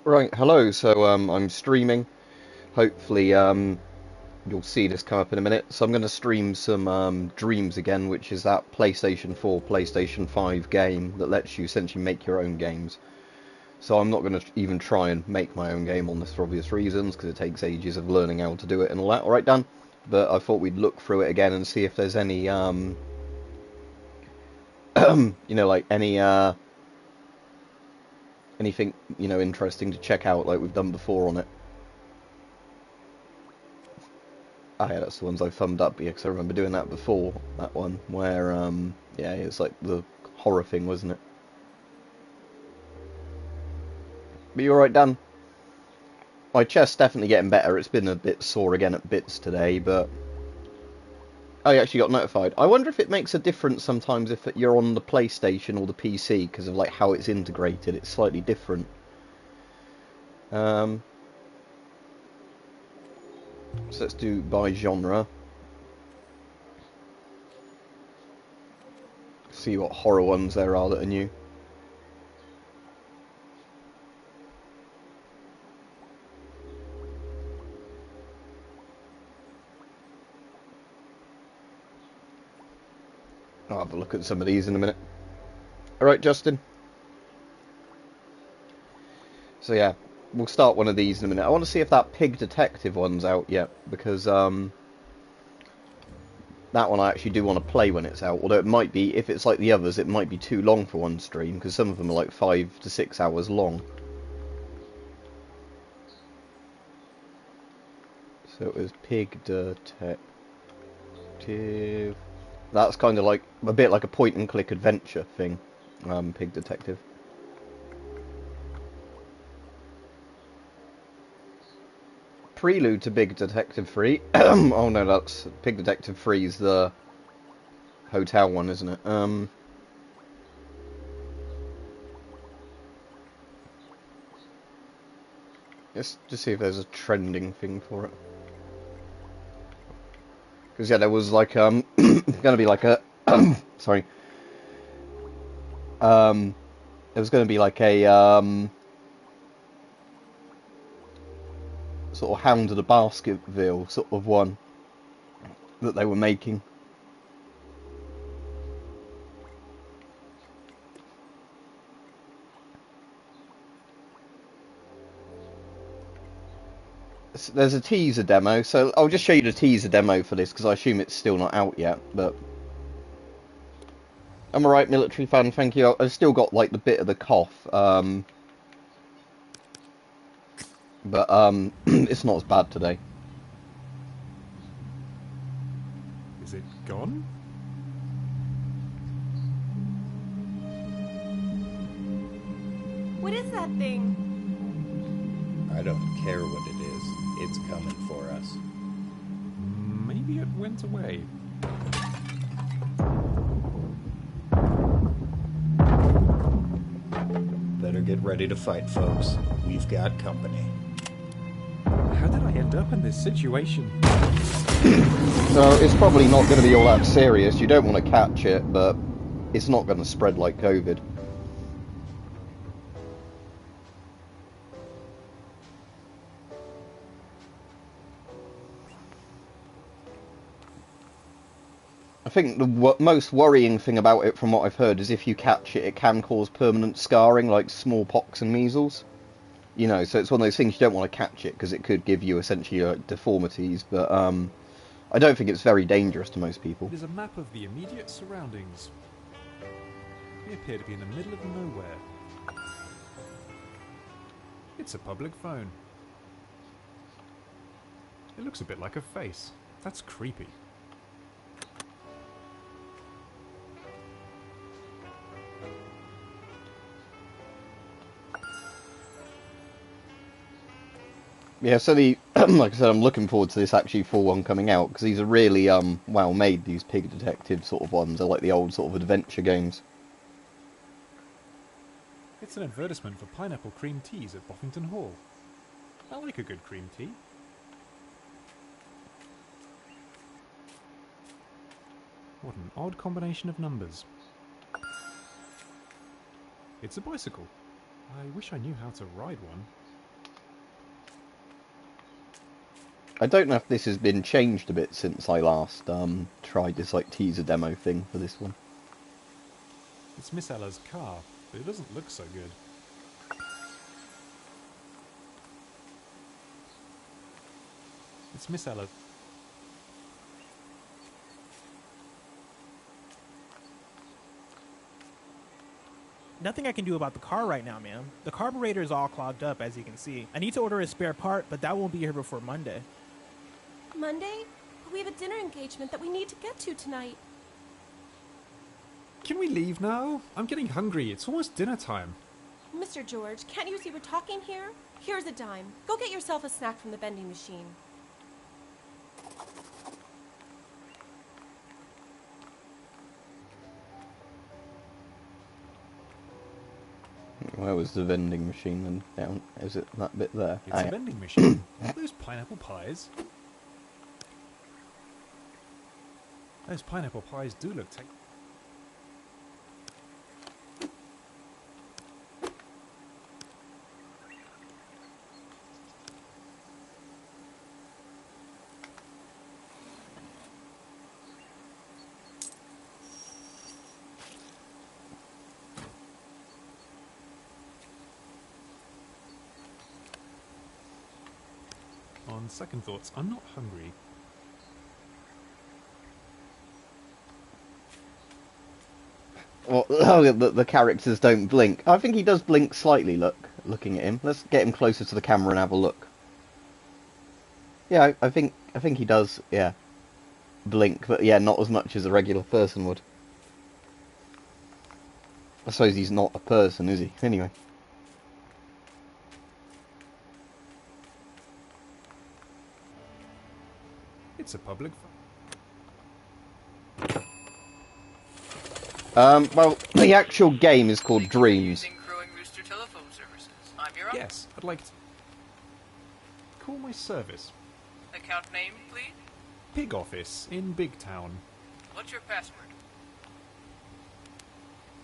Right, hello. So I'm streaming. Hopefully you'll see this come up in a minute. So I'm going to stream some Dreams again, which is that PlayStation 4, PlayStation 5 game that lets you essentially make your own games. So I'm not going to even try and make my own game on this for obvious reasons, because it takes ages of learning how to do it and all that. All right, Dan. But I thought we'd look through it again and see if there's any like anything interesting to check out, like we've done before on it. Ah, yeah, that's the ones I thumbed up because I remember doing that before. That one where, yeah, it's like the horror thing, wasn't it? But you're right, Dan. My chest's definitely getting better. It's been a bit sore again at bits today, but I actually got notified. I wonder if it makes a difference sometimes if you're on the PlayStation or the PC because of like how it's integrated. It's slightly different. Um, so let's do by genre. See what horror ones there are that are new. I'll have a look at some of these in a minute. Alright, Justin. So yeah, we'll start one of these in a minute. I want to see if that Pig Detective one's out yet, because that one I actually do want to play when it's out. Although it might be, if it's like the others, it might be too long for one stream, because some of them are like 5 to 6 hours long. So it was Pig Detective. That's kind of like a bit like a point and click adventure thing. Pig Detective. Prelude to Big Detective 3. Oh no, that's Pig Detective 3 is the hotel one, isn't it? Let's just see if there's a trending thing for it. Because yeah, there was like gonna be like a sorry. There was gonna be like a sort of Hound of the Baskerville sort of one that they were making. There's a teaser demo, so I'll just show you the teaser demo for this because I assume it's still not out yet. But I'm alright, military fan. Thank you. I've still got like the bit of the cough, but it's not as bad today. Is it gone? What is that thing? I don't care what it is. It's coming for us. Maybe it went away. Better get ready to fight, folks. We've got company. How did I end up in this situation? So it's probably not going to be all that serious. You don't want to catch it, but it's not going to spread like COVID. I think the most worrying thing about it, from what I've heard, is if you catch it, it can cause permanent scarring, like smallpox and measles. You know, so it's one of those things you don't want to catch it because it could give you essentially deformities. But I don't think it's very dangerous to most people. It is a map of the immediate surroundings. We appear to be in the middle of nowhere. It's a public phone. It looks a bit like a face. That's creepy. Yeah, so the like I said, I'm looking forward to this actually full one coming out because these are really well made. These Pig Detective sort of ones. They're like the old sort of adventure games. It's an advertisement for pineapple cream teas at Boffington Hall. I like a good cream tea. What an odd combination of numbers. It's a bicycle. I wish I knew how to ride one. I don't know if this has been changed a bit since I last tried this like teaser demo thing for this one. It's Miss Ella's car, but it doesn't look so good. It's Miss Ella. Nothing I can do about the car right now, ma'am. The carburetor is all clogged up, as you can see. I need to order a spare part, but that won't be here before Monday. Monday? We have a dinner engagement that we need to get to tonight. Can we leave now? I'm getting hungry. It's almost dinner time. Mr. George, can't you see we're talking here? Here's a dime. Go get yourself a snack from the vending machine. Where was the vending machine then? Down? Is it that bit there? It's a vending machine. Are those pineapple pies? Those pineapple pies do look On second thoughts, I'm not hungry. Well, oh, the characters don't blink. I think he does blink slightly, looking at him. Let's get him closer to the camera and have a look. Yeah, I think he does, yeah, blink, but yeah, not as much as a regular person would. I suppose he's not a person, is he? Anyway. It's a public... Well, the actual game is called Dreams. Yes, I'd like to... Call my service. Account name, please? Pig office in Big Town. What's your password?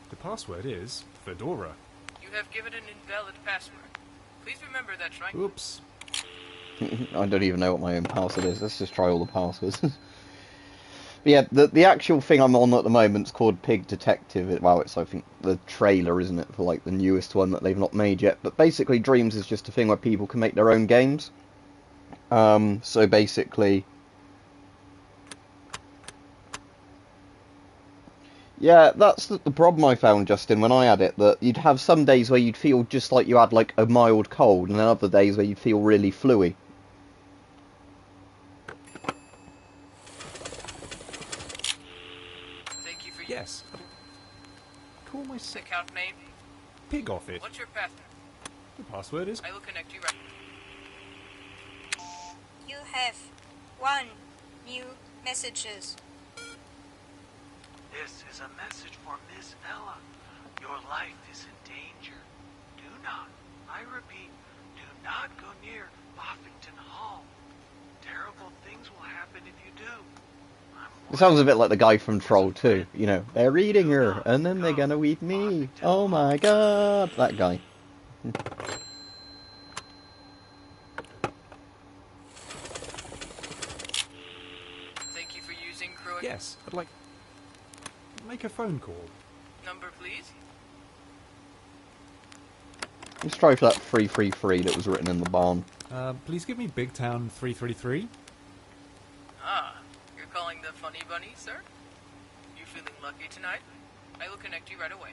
The password is Fedora. You have given an invalid password. Please remember that trying... Oops. I don't even know what my own password is. Let's just try all the passwords. But yeah, the actual thing I'm on at the moment is called Pig Detective. Well, it's, I think, the trailer, isn't it, for like the newest one that they've not made yet. But basically, Dreams is just a thing where people can make their own games. So basically... Yeah, that's the problem I found, Justin, when I had it, that you'd have some days where you'd feel just like you had like a mild cold, and then other days where you'd feel really fluey. Thank you for... Yes. Call my Account name? Pig office. What's your password? The password is... I will connect you right... You have 1 new messages. This is a message for Miss Ella. Your life is in danger. Do not, I repeat, do not go near Boffington Hall. Terrible things will happen if you do. It sounds a bit like the guy from Troll 2. You know, they're eating her, and then they're gonna eat me. Oh my god. That guy. Thank you for using Crow... Yes, I'd like... Make a phone call. Number, please? Let's try for that 333 that was written in the barn. Please give me Big Town 333. Ah, you're calling the funny bunny, sir? You feeling lucky tonight? I will connect you right away.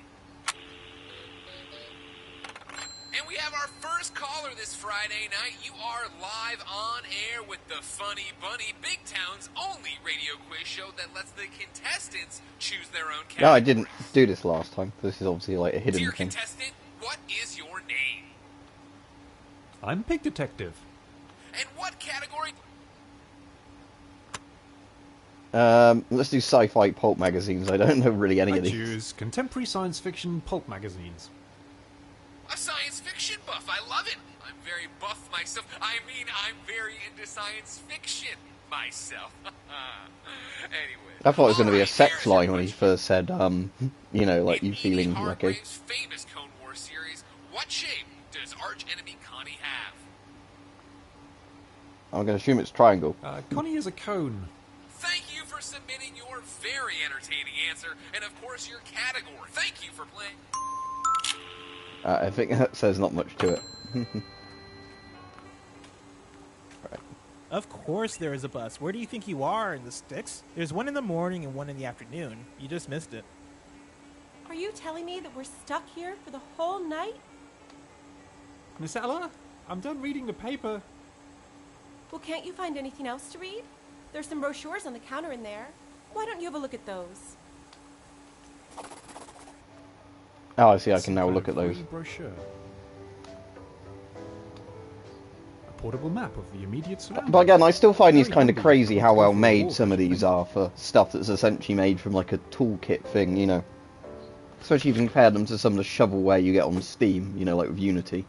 And we have our first caller this Friday night. You are live on air with the Funny Bunny, Big Town's only radio quiz show that lets the contestants choose their own category. No, I didn't do this last time. This is obviously like a hidden Dear thing. contestant, what is your name? I'm Pig Detective. And what category... Let's do sci-fi pulp magazines. I don't know really any I of these. choose contemporary science fiction pulp magazines. A science fiction buff. I love it. I'm very buff myself. I mean, I'm very into science fiction myself. Anyway. I thought it was going to be a sex Here's line your when he question. first said, you know, like In you feeling Edie like a... Hargrave's famous Clone Wars series, what shape does arch enemy Connie have? I'm going to assume it's triangle. Connie is a cone. Thank you for submitting your very entertaining answer, and of course your category. Thank you for playing. I think that says not much to it. Right. Of course there is a bus. Where do you think you are in the sticks? There's one in the morning and one in the afternoon. You just missed it. Are you telling me that we're stuck here for the whole night? Miss Ella, I'm done reading the paper. Well, can't you find anything else to read? There's some brochures on the counter in there. Why don't you have a look at those? Oh, I see. I can now look at those. Brochure. A portable map of the immediate surroundings. But again, I still find these Very kind of handy. crazy how well Good for made walk, some of I these think. are for stuff that's essentially made from like a toolkit thing, you know. Especially if you compare them to some of the shovelware you get on Steam, you know, like with Unity.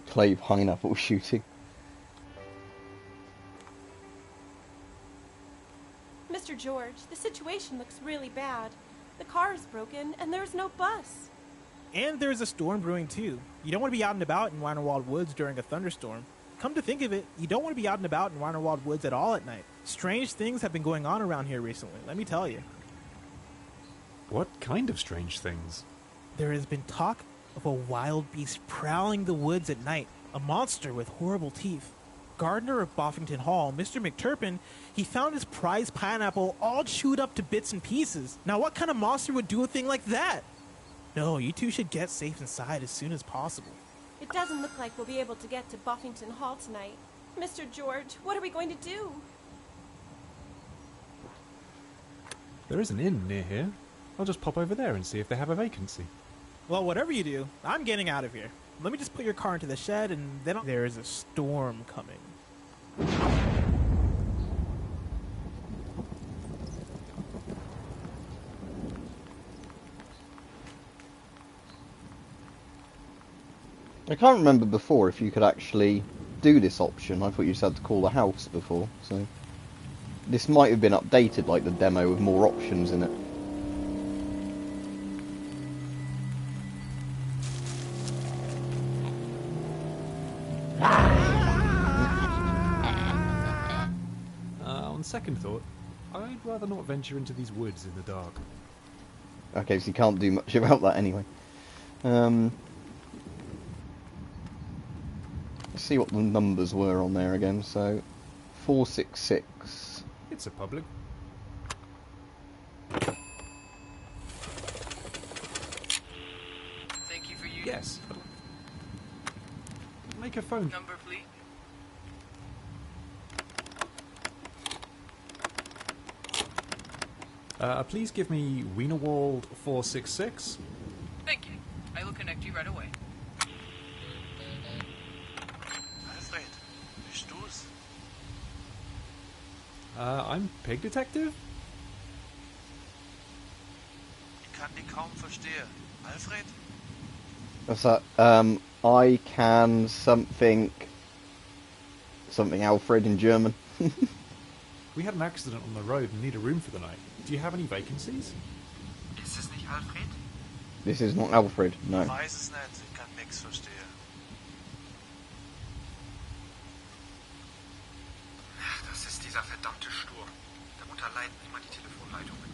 Play pineapple shooting. Mr. George, the situation looks really bad. The car is broken, and there's no bus. And there's a storm brewing too. You don't want to be out and about in Weinerwald Woods during a thunderstorm. Come to think of it, you don't want to be out and about in Weinerwald Woods at all at night. Strange things have been going on around here recently, let me tell you. What kind of strange things? There has been talk of a wild beast prowling the woods at night, a monster with horrible teeth. Gardener of Boffington Hall, Mr. McTurpin, he found his prized pineapple all chewed up to bits and pieces. Now what kind of monster would do a thing like that? No, you two should get safe inside as soon as possible. It doesn't look like we'll be able to get to Buffington Hall tonight. Mr. George, what are we going to do? There is an inn near here. I'll just pop over there and see if they have a vacancy. Well, whatever you do, I'm getting out of here. Let me just put your car into the shed and then there is a storm coming. I can't remember before if you could actually do this option. I thought you just had to call the house before, so... This might have been updated, like the demo, with more options in it. On second thought, I'd rather not venture into these woods in the dark. Okay, so you can't do much about that anyway. Let's see what the numbers were on there again. So, 466. It's a public. Thank you for using Yes. Make a phone. number, please. Please give me Wienerwald 466. Thank you. I will connect you right away. Alfred, bist du's? I'm Pig Detective? Ich kann dich kaum verstehen. Alfred? What's that? I can something Alfred in German. We had an accident on the road and need a room for the night. Do you have any vacancies? Ist es nicht Alfred? This is not Alfred, no. Ich weiß es nicht, ich kann nichts verstehen. Das ist dieser verdammte Sturm. Darunter leiden immer die Telefonleitungen.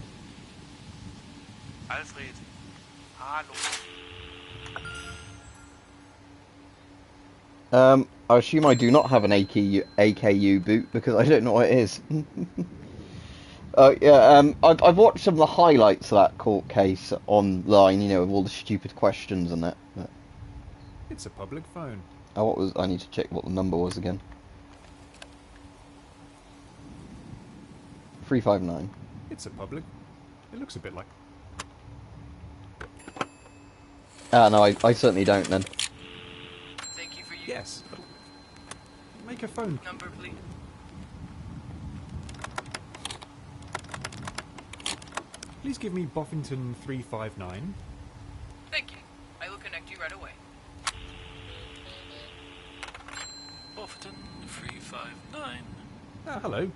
Alfred, hallo. I assume I do not have an AKU boot because I don't know what it is. I've watched some of the highlights of that court case online, you know, with all the stupid questions and that. But... It's a public phone. Oh, I need to check what the number was again. 359. It's a public. It looks a bit like... No, I certainly don't then. Thank you for using Yes. Make a phone. number, please. Please give me Boffington 359. Thank you. I will connect you right away. Buffeton 359. Hello.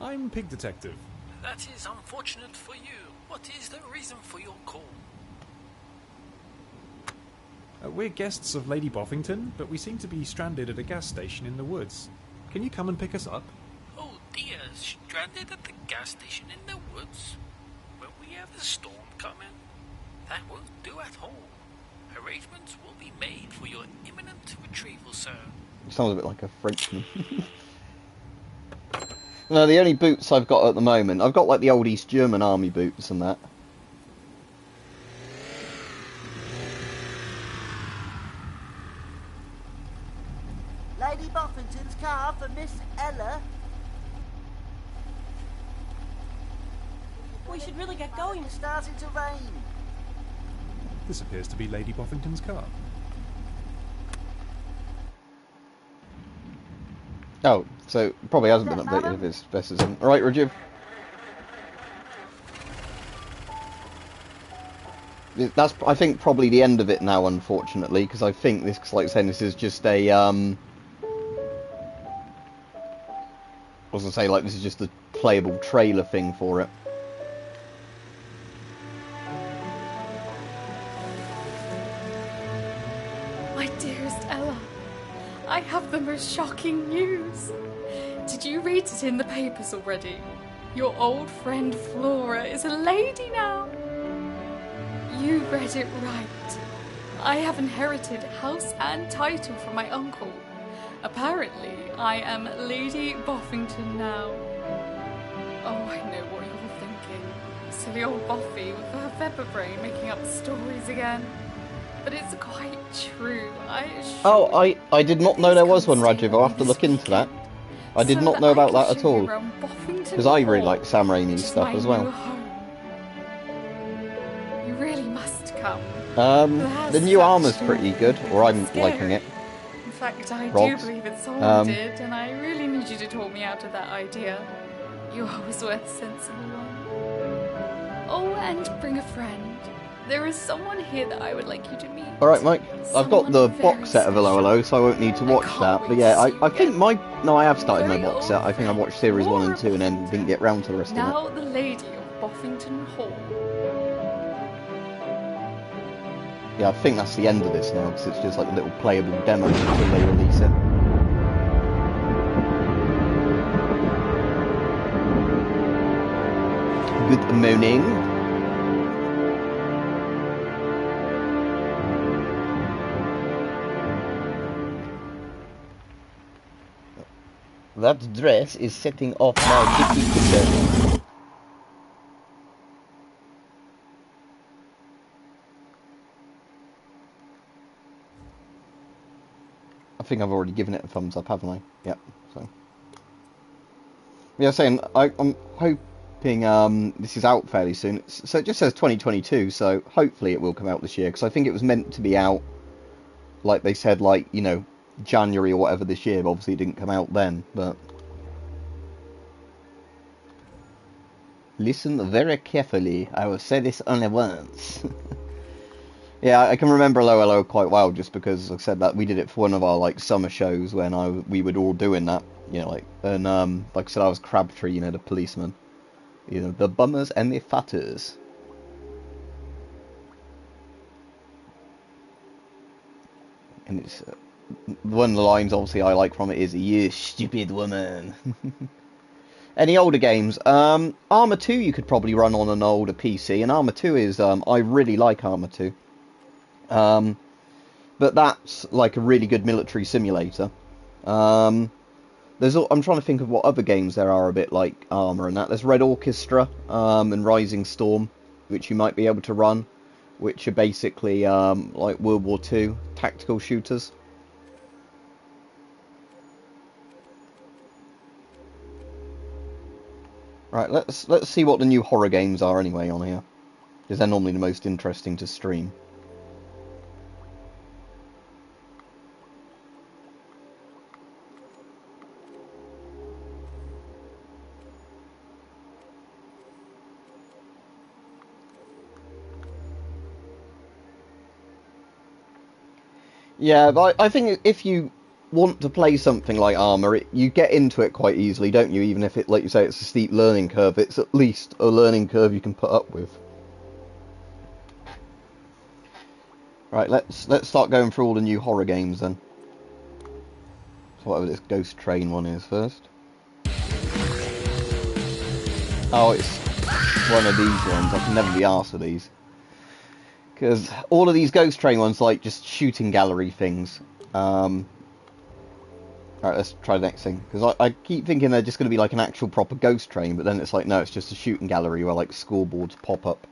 I'm Pig Detective. That is unfortunate for you. What is the reason for your call? We're guests of Lady Boffington, but we seem to be stranded at a gas station in the woods. Can you come and pick us up? Oh dear, stranded at the gas station in the woods? Will we have a storm coming? That won't do at all. Arrangements will be made for your imminent retrieval, sir. Sounds a bit like a Frenchman. No, the only boots I've got at the moment, I've got like the old East German army boots and that. Lady Boffington's car for Miss Ella. We should really get going. It's starting to rain. This appears to be Lady Boffington's car. Oh, so probably hasn't been updated if it's best as in. Alright, Rajiv. That's, I think, probably the end of it now, unfortunately, because I think this, like saying, this is just a, I was gonna say, like, this is just a playable trailer thing for it. My dearest Ella, I have the most shocking news. Did you read it in the papers already? Your old friend Flora is a lady now. You read it right. I have inherited house and title from my uncle. Apparently, I am Lady Boffington now. Oh, I know what you're thinking. Silly old Boffy with her pepper brain making up stories again. But it's quite true, I assure you. Oh, I did not know there was one, Rajiv. I'll have to look into that. I did not know about that at all. Because I really like Sam Raimi's stuff as well. You really must come. The new armour's pretty good, or I'm liking it. In fact, I Rogs. do believe it's haunted, and I really need you to talk me out of that idea. You always were the sensible one. Oh, and bring a friend. There is someone here that I would like you to meet. Alright, Mike. I've got the box set of Hello Hello, so I won't need to watch that. But yeah, I think no, I have started my box set. I think I watched series 1 and 2 and then didn't get round to the rest of it. Now the lady of Boffington Hall. Yeah, I think that's the end of this now, because it's just like a little playable demo until they release it. Good morning. That dress is setting off my dicky kicker. I think I've already given it a thumbs up, haven't I? Yep, so. Yeah, saying, I'm hoping this is out fairly soon. So it just says 2022, so hopefully it will come out this year, because I think it was meant to be out, like they said, like, you know, January or whatever this year, but obviously it didn't come out then, but... Listen very carefully, I will say this only once. Yeah, I can remember LOLO quite well, just because, like I said, that we did it for one of our, like, summer shows when we were all doing that, you know, like, and, like I said, I was Crabtree, you know, the policeman. You know, the bummers and the fatters. And it's... one of the lines, obviously, I like from it is, "You stupid woman." Any older games? Arma 2 you could probably run on an older PC, and Arma 2 is, I really like Arma 2. But that's like a really good military simulator. I'm trying to think of what other games there are a bit like Arma and that. There's Red Orchestra, and Rising Storm, which you might be able to run, which are basically, like World War II tactical shooters. Right, let's see what the new horror games are anyway on here, because they're normally the most interesting to stream. Yeah, but I think if you want to play something like Armour, you get into it quite easily, don't you? Even if it, like you say, it's a steep learning curve, it's at least a learning curve you can put up with. Right, let's start going through all the new horror games then. So whatever this Ghost Train one is first. Oh, it's one of these ones. I can never be arsed with these. Because all of these Ghost Train ones like just shooting gallery things. Alright, let's try the next thing. Because I keep thinking they're just going to be like an actual proper Ghost Train, but then it's like, no, it's just a shooting gallery where like scoreboards pop up.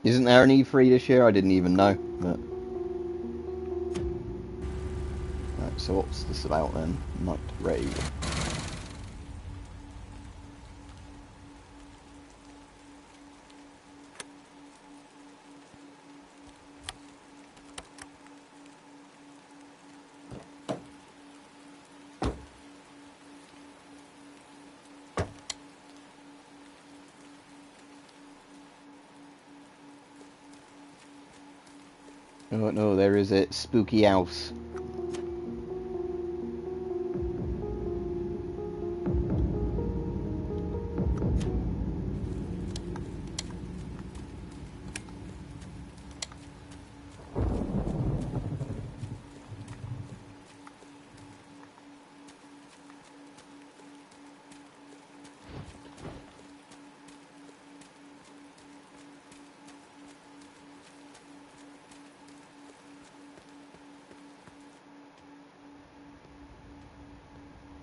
Isn't there an E3 this year? I didn't even know. But... Right, so what's this about then? Night Raid. Oh no, there is a spooky house.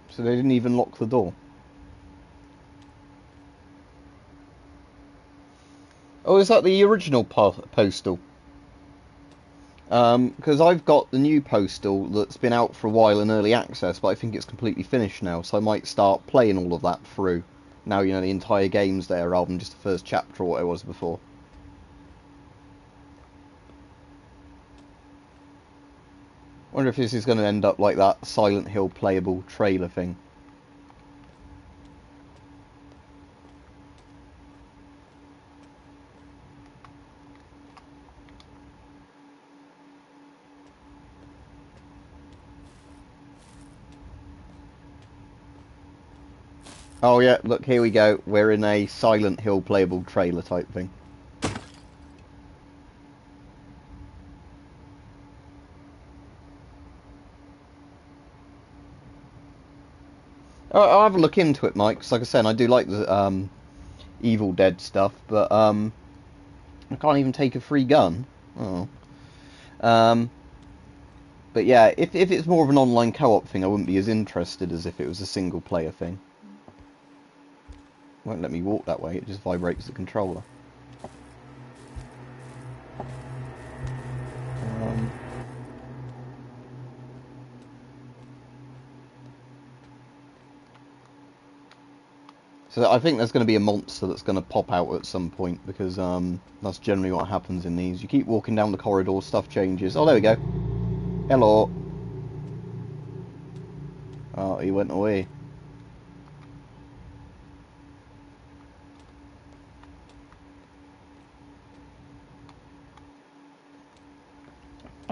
So they didn't even lock the door. Oh, is that the original Postal? Because I've got the new Postal that's been out for a while in early access, but I think it's completely finished now, so I might start playing all of that through. Now, you know, the entire game's there rather than just the first chapter or what it was before. I wonder if this is going to end up like that Silent Hill playable trailer thing. Oh yeah, look, here we go. We're in a Silent Hill playable trailer type thing. I'll have a look into it, Mike, 'cause like I said, I do like the Evil Dead stuff, but I can't even take a free gun. Oh. But yeah, if it's more of an online co-op thing, I wouldn't be as interested as if it was a single player thing. Won't let me walk that way, it just vibrates the controller. So I think there's going to be a monster that's going to pop out at some point, because that's generally what happens in these. You keep walking down the corridor, stuff changes. Oh, there we go. Hello. Oh, he went away.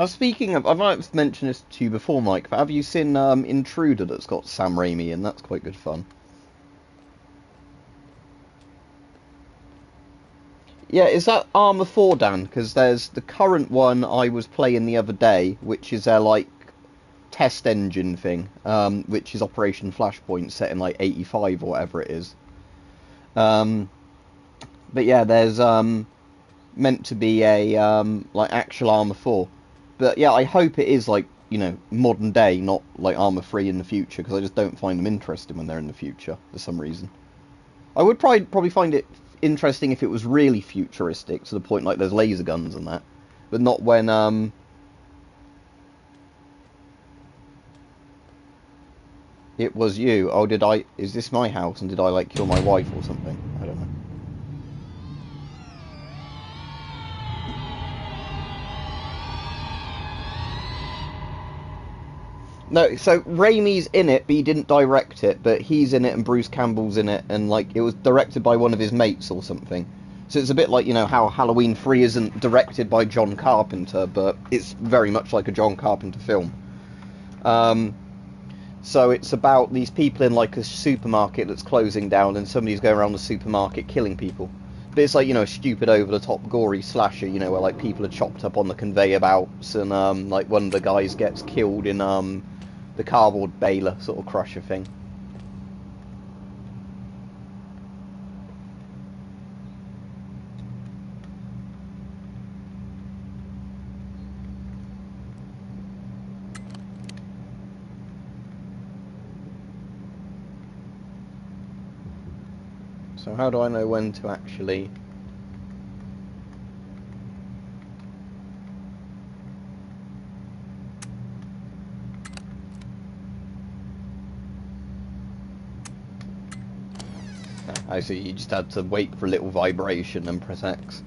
Speaking of, I might have mentioned this to you before, Mike, but have you seen Intruder that's got Sam Raimi in? That's quite good fun. Yeah, is that Armour 4, Dan? Because there's the current one I was playing the other day, which is their, like, test engine thing, which is Operation Flashpoint, set in, like, 85 or whatever it is. But yeah, there's meant to be a, like, actual Armour 4. But yeah, I hope it is, like, you know, modern day, not, like, Armour 3 in the future, because I just don't find them interesting when they're in the future, for some reason. I would probably find it interesting if it was really futuristic, to the point like there's laser guns and that, but not when it was you. Oh, is this my house and did I like kill my wife or something? I don't know. No, so Raimi's in it, but he didn't direct it. But he's in it, and Bruce Campbell's in it, and like it was directed by one of his mates or something. So it's a bit like, you know, how Halloween 3 isn't directed by John Carpenter, but it's very much like a John Carpenter film. So it's about these people in like a supermarket that's closing down, and somebody's going around the supermarket killing people. But it's like, you know, a stupid over-the-top gory slasher, you know, where like people are chopped up on the conveyor belts, and like one of the guys gets killed in the cardboard baler sort of crusher thing. So how do I know when to actually... I see, you just had to wait for a little vibration and press X.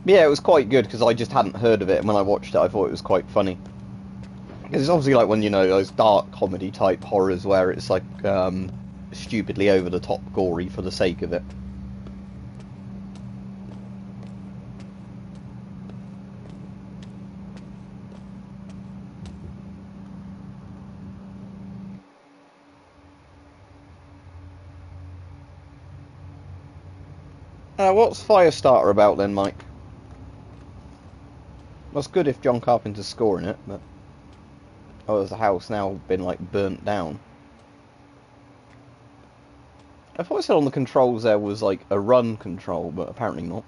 Yeah, it was quite good because I just hadn't heard of it, and when I watched it I thought it was quite funny. Because it's obviously like when, you know, those dark comedy type horrors where it's like stupidly over the top gory for the sake of it. What's Firestarter about then, Mike? Well, it's good if John Carpenter's scoring it, but... Oh, has the house now been, like, burnt down? I thought it said on the controls there was, like, a run control, but apparently not.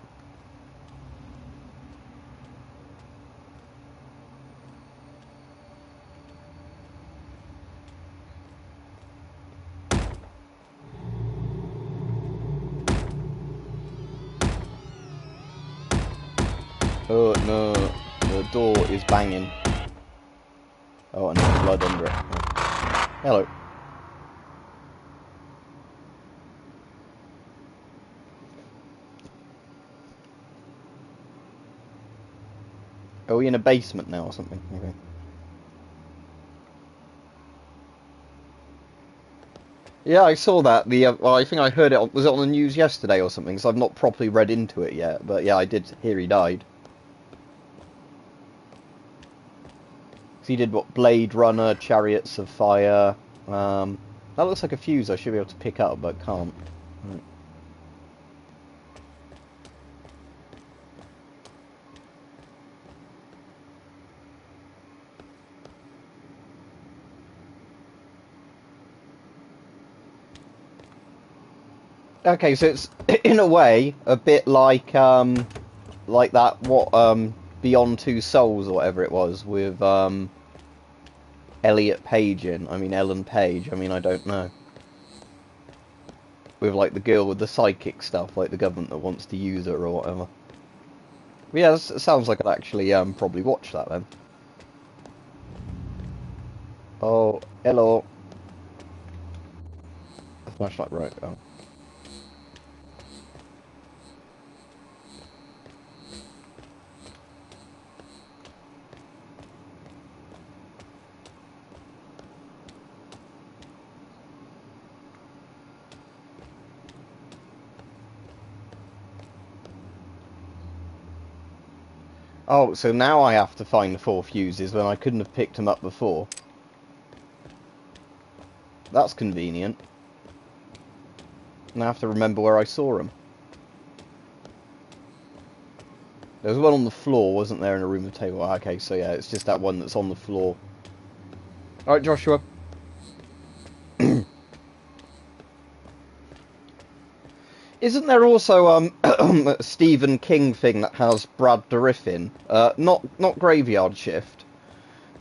Oh, no. The door is banging. Oh, and there's blood under it. Oh. Hello. Are we in a basement now or something? Okay. Yeah, I saw that. Well, I think I heard it. Was it on the news yesterday or something? So I've not properly read into it yet. But yeah, I did hear he died. So he did what? Blade Runner, Chariots of Fire. That looks like a fuse I should be able to pick up, but can't. Right. Okay, so it's in a way a bit like that Beyond Two Souls or whatever it was with Elliot Page in. I mean Ellen Page. I mean I don't know. With like the girl with the psychic stuff, like the government that wants to use her or whatever. But yeah, it sounds like I'd actually probably watch that then. Oh, hello. The flashlight, right? Oh. Oh, so now I have to find the 4 fuses when I couldn't have picked them up before. That's convenient. And I have to remember where I saw them. There was one on the floor, wasn't there, in a room with a table? Okay, so yeah, it's just that one that's on the floor. Alright, Joshua. Isn't there also a Stephen King thing that has Brad Dourif in? Not Graveyard Shift,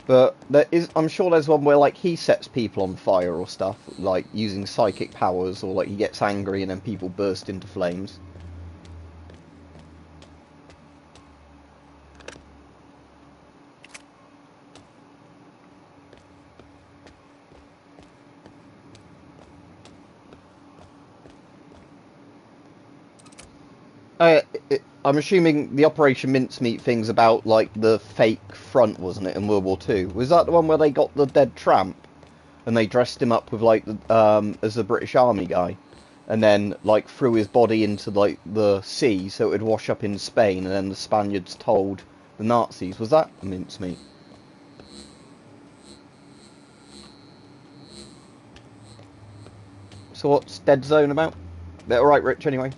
but there is. I'm sure there's one where like he sets people on fire or stuff, like using psychic powers, or like he gets angry and then people burst into flames. I'm assuming the Operation Mincemeat thing's about, like, the fake front, wasn't it, in World War II? Was that the one where they got the dead tramp? And they dressed him up with, like, as a British Army guy? And then, like, threw his body into, like, the sea so it would wash up in Spain, and then the Spaniards told the Nazis. Was that Mincemeat? So what's Dead Zone about? They're alright, Rich, anyway.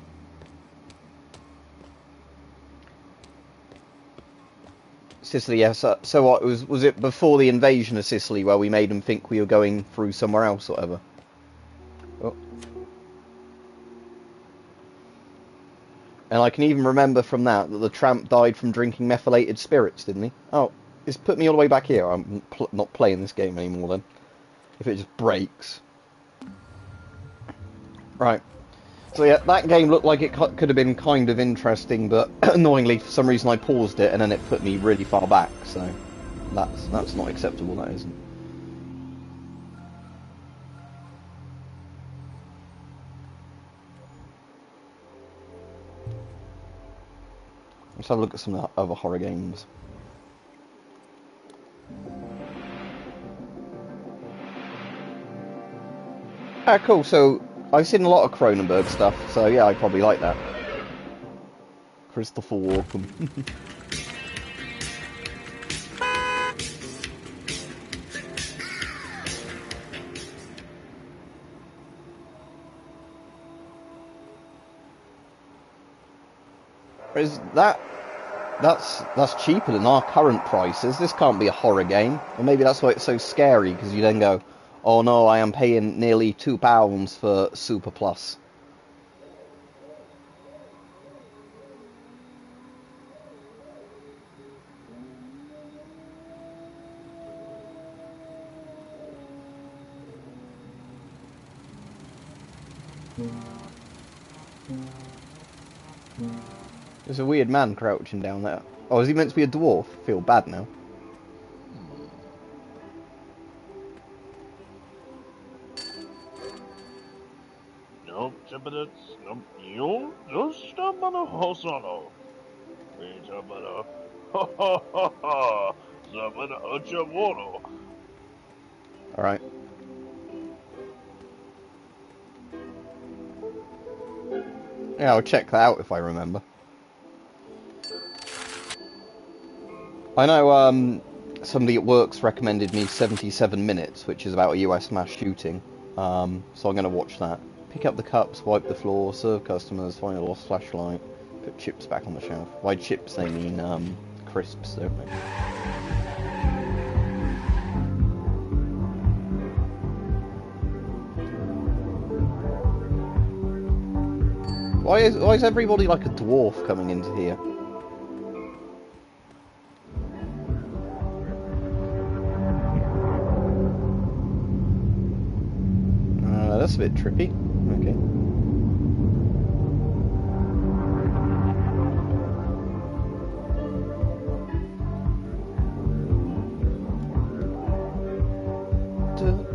Sicily, yes. So what, was it before the invasion of Sicily where we made them think we were going through somewhere else or whatever? Oh. And I can even remember from that the tramp died from drinking methylated spirits, didn't he? Oh, it's put me all the way back here. I'm not playing this game anymore then. If it just breaks. Right. So yeah, that game looked like it could have been kind of interesting, but annoyingly, for some reason I paused it and then it put me really far back, so that's not acceptable, that isn't. Let's have a look at some other horror games. Ah, cool, so I've seen a lot of Cronenberg stuff, so yeah, I probably like that. Christopher Walken. Is that's cheaper than our current prices. This can't be a horror game. Or maybe that's why it's so scary, because you then go, oh no, I am paying nearly £2 for Super Plus. There's a weird man crouching down there. Oh, is he meant to be a dwarf? I feel bad now. Alright. Yeah, I'll check that out if I remember. I know somebody at work's recommended me 77 Minutes, which is about a US mass shooting. So I'm going to watch that. Pick up the cups, wipe the floor, serve customers, find a lost flashlight, put chips back on the shelf. By chips they mean crisps, don't they? Why is everybody like a dwarf coming into here? That's a bit trippy. Okay.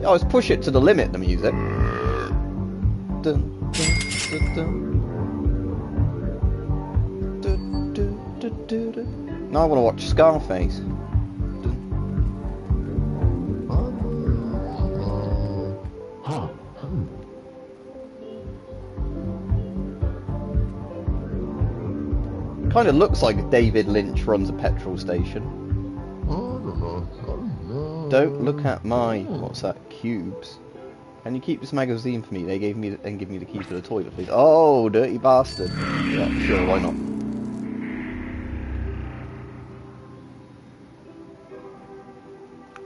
Oh, let's push it to the limit, the music. Dun, dun, dun, dun. Now I want to watch Scarface. Kind of looks like David Lynch runs a petrol station. Don't look at my, what's that, cubes. Can you keep this magazine for me? They gave me and give me the key for the toilet, please. Oh, dirty bastard. Yeah, sure, why not?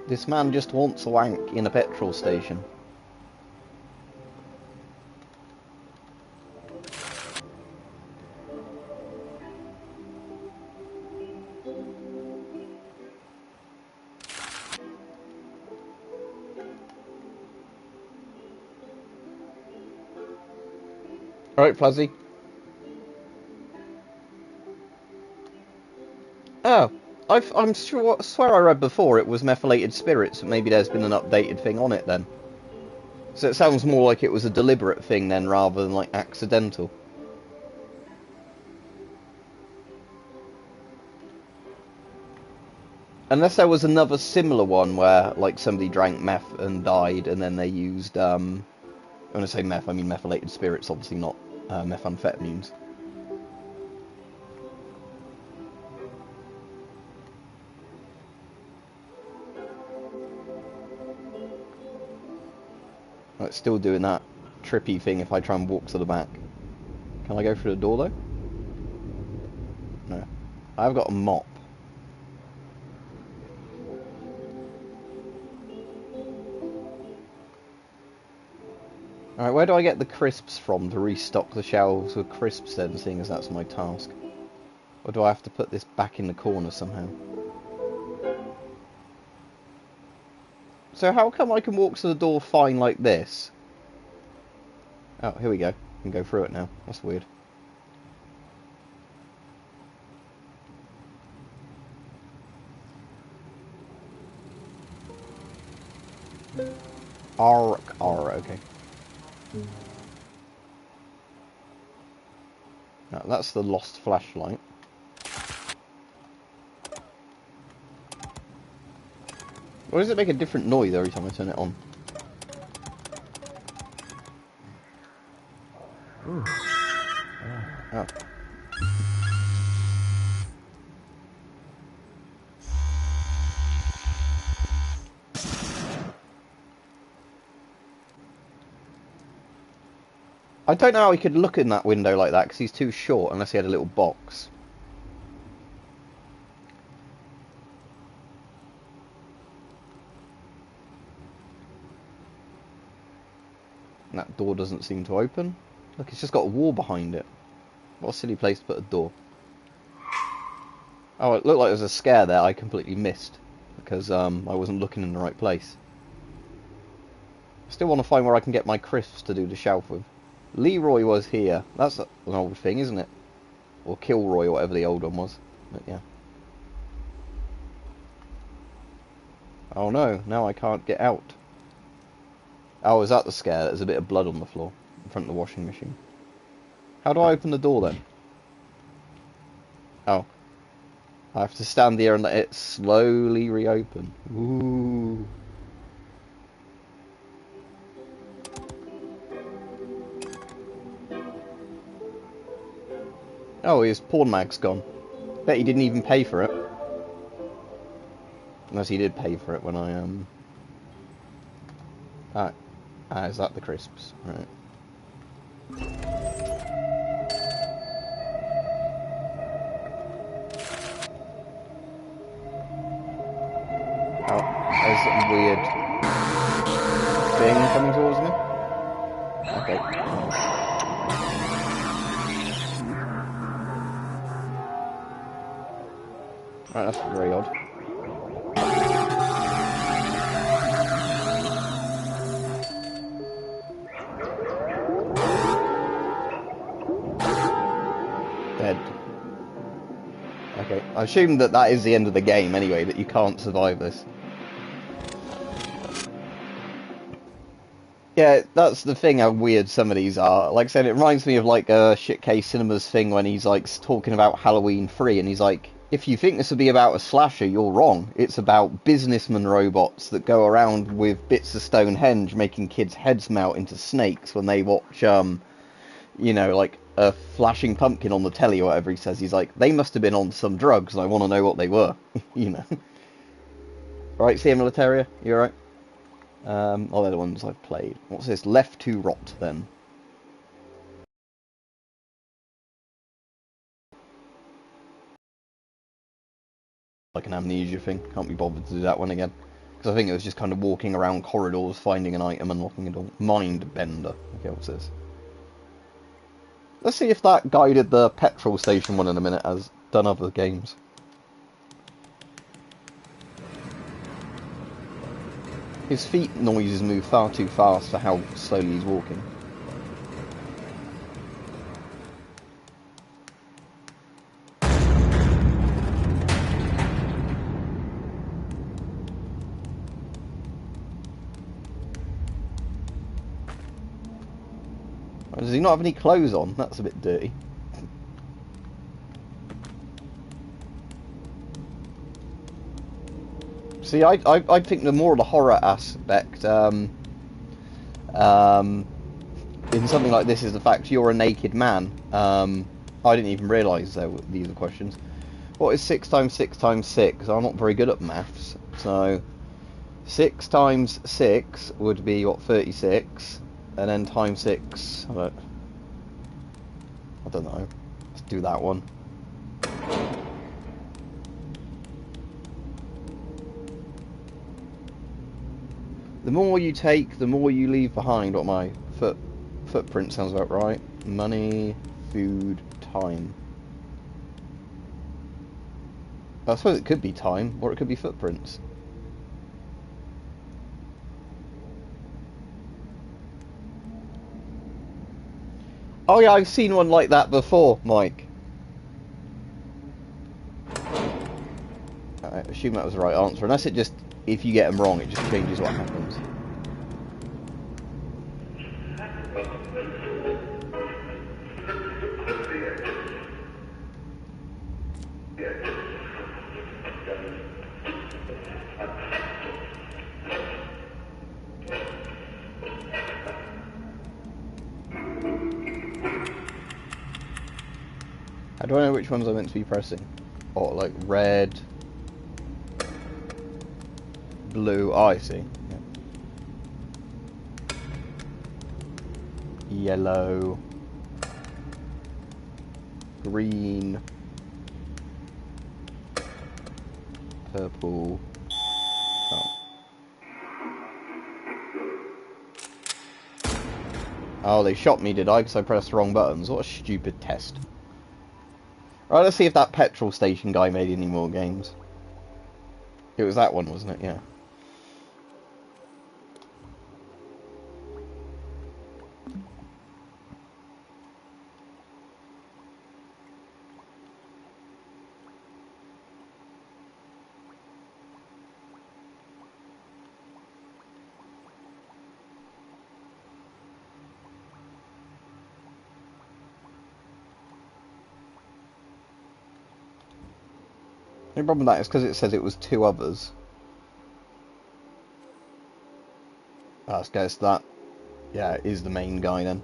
This man just wants a wank in a petrol station. Alright, Fuzzy. Oh, I'm sure. I swear I read before it was methylated spirits, but maybe there's been an updated thing on it then. So it sounds more like it was a deliberate thing then, rather than like accidental. Unless there was another similar one where, like, somebody drank meth and died, and then they used, when I say meth, I mean methylated spirits, obviously not methamphetamines. Right, still doing that trippy thing if I try and walk to the back. Can I go through the door, though? No. I've got a mop. Alright, where do I get the crisps from to restock the shelves with crisps then, seeing as that's my task? Or do I have to put this back in the corner somehow? So how come I can walk to the door fine like this? Oh, here we go. I can go through it now. That's weird. Okay. Now, that's the lost flashlight. Or does it make a different noise every time I turn it on? Ooh. Oh. I don't know how he could look in that window like that, because he's too short, unless he had a little box. And that door doesn't seem to open. Look, it's just got a wall behind it. What a silly place to put a door. Oh, it looked like there was a scare there I completely missed, because I wasn't looking in the right place. Still want to find where I can get my crisps to do the shelf with. Leroy was here. That's an old thing, isn't it? Or Kilroy, or whatever the old one was. But yeah. Oh no, now I can't get out. Oh, is that the scare? There's a bit of blood on the floor in front of the washing machine. How do I open the door then? Oh. I have to stand there and let it slowly reopen. Ooh. Oh, his pawn mag's gone. Bet he didn't even pay for it. Unless he did pay for it when I, is that the crisps? Right. Oh, there's a weird thing coming towards me. Okay. Right, that's very odd. Dead. Okay, I assume that that is the end of the game anyway, that you can't survive this. Yeah, that's the thing, how weird some of these are. Like I said, it reminds me of like a Shitcase Cinemas thing when he's like talking about Halloween 3, and he's like, if you think this would be about a slasher, you're wrong. It's about businessman robots that go around with bits of Stonehenge making kids' heads melt into snakes when they watch, you know, like a flashing pumpkin on the telly or whatever he says. He's like, they must have been on some drugs, and I want to know what they were, you know. Right, see you, Militaria? You alright? Oh, they're the ones I've played. What's this? Left to Rot, then. Like an amnesia thing. Can't be bothered to do that one again. Because I think it was just kind of walking around corridors, finding an item, unlocking a door. Mind Bender. Okay, what's this? Let's see if that guy did the petrol station one in a minute has done other games. His feet noises move far too fast for how slowly he's walking. Does he not have any clothes on? That's a bit dirty. See, I think the more the horror aspect in something like this is the fact you're a naked man. I didn't even realise these are questions. What is 6 times 6 times 6? I'm not very good at maths, so 6 times 6 would be what, 36, and then times 6. I don't know. Let's do that one. The more you take, the more you leave behind. What my footprint sounds about right. Money, food, time. I suppose it could be time, or it could be footprints. Oh yeah, I've seen one like that before, Mike. I assume that was the right answer, unless it just, if you get them wrong, it just changes what happens. How do I know which ones I'm meant to be pressing? Oh, like red, blue. Oh, I see. Yeah. Yellow, green, purple. Oh, they shot me, did I? Because I pressed the wrong buttons. What a stupid test. Right, let's see if that petrol station guy made any more games. It was that one, wasn't it? Yeah. The problem with that is because it says it was 2 others. I guess that, yeah, is the main guy then.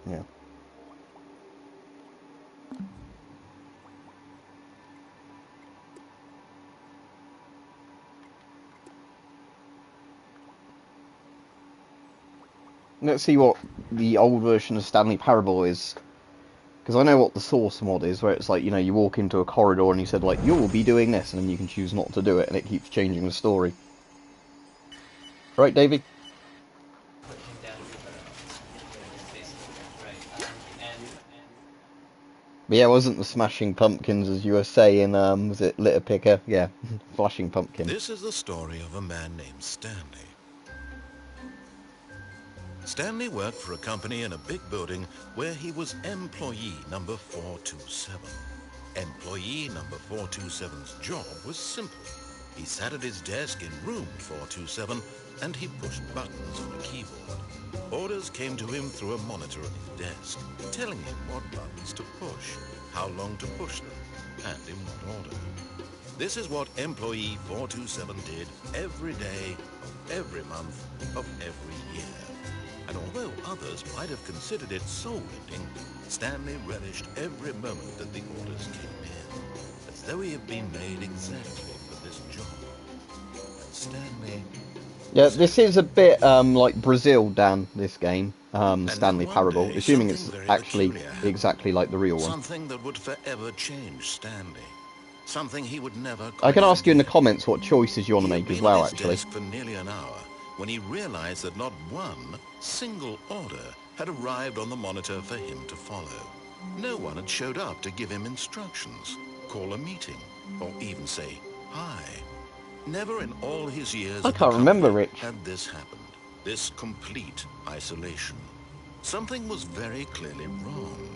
Yeah. Let's see what the old version of Stanley Parable is. Because I know what the source mod is, where it's like, you know, you walk into a corridor and you said, like, you'll be doing this, and then you can choose not to do it, and it keeps changing the story. Right, Davey? But yeah, it wasn't the Smashing Pumpkins, as you were saying, was it Litter Picker? Yeah, Flashing Pumpkin. This is the story of a man named Stanley. Stanley worked for a company in a big building where he was employee number 427. Employee number 427's job was simple. He sat at his desk in room 427 and he pushed buttons on a keyboard. Orders came to him through a monitor on his desk, telling him what buttons to push, how long to push them, and in what order. This is what employee 427 did every day of every month of every year. And although others might have considered it soul-rending, Stanley relished every moment that the orders came in, as though he had been made exactly for this job. And Stanley... Yeah, this is a bit like Brazil, Dan, this game, Stanley Parable, assuming it's actually exactly like the real one. Something that would forever change Stanley. Something he would never... I can ask you in the comments what choices you want to make as well, actually. For nearly an hour, when he realized that not one single order had arrived on the monitor for him to follow. No one had showed up to give him instructions, call a meeting, or even say hi. Never in all his years I can't remember, Rich. Had this happened. This complete isolation. Something was very clearly wrong.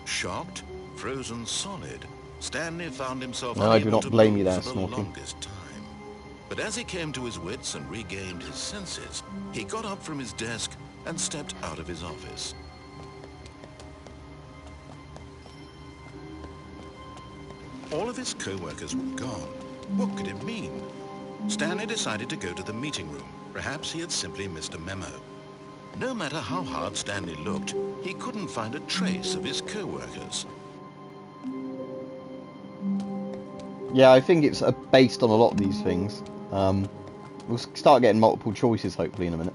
Shocked, frozen solid, Stanley found himself No, I do unable not to blame move you there, for the Snorky. longest time. But as he came to his wits and regained his senses, he got up from his desk and stepped out of his office. All of his co-workers were gone. What could it mean? Stanley decided to go to the meeting room. Perhaps he had simply missed a memo. No matter how hard Stanley looked, he couldn't find a trace of his co-workers. Yeah, I think it's based on a lot of these things. We'll start getting multiple choices hopefully in a minute.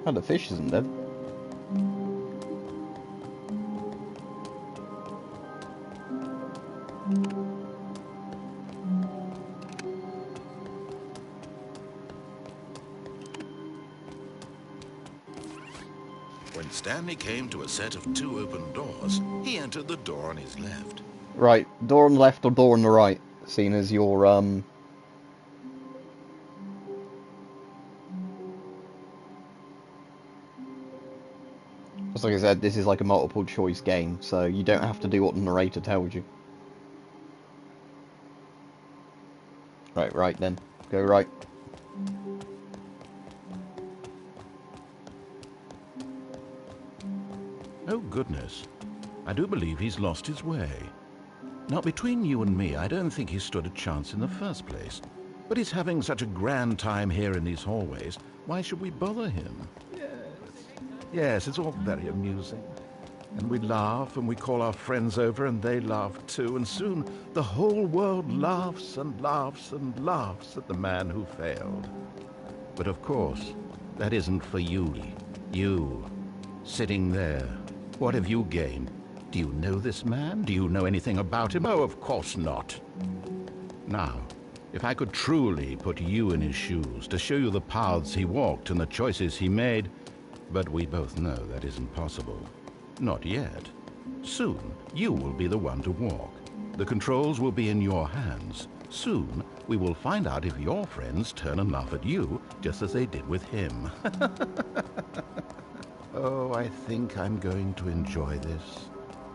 Oh, the fish isn't dead. When Stanley came to a set of 2 open doors, he entered the door on his left. Right, door on the left or door on the right, seeing as you're, just like I said, this is like a multiple choice game, so you don't have to do what the narrator tells you. Right then. Go right. Oh, goodness. I do believe he's lost his way. Now, between you and me, I don't think he stood a chance in the first place. But he's having such a grand time here in these hallways. Why should we bother him? Yes, it's all very amusing. And we laugh, and we call our friends over, and they laugh too. And soon the whole world laughs and laughs and laughs at the man who failed. But of course, that isn't for you. You, sitting there. What have you gained? Do you know this man? Do you know anything about him? Oh, of course not. Now, if I could truly put you in his shoes to show you the paths he walked and the choices he made, but we both know that isn't possible. Not yet. Soon, you will be the one to walk. The controls will be in your hands. Soon, we will find out if your friends turn and laugh at you, just as they did with him. Oh, I think I'm going to enjoy this.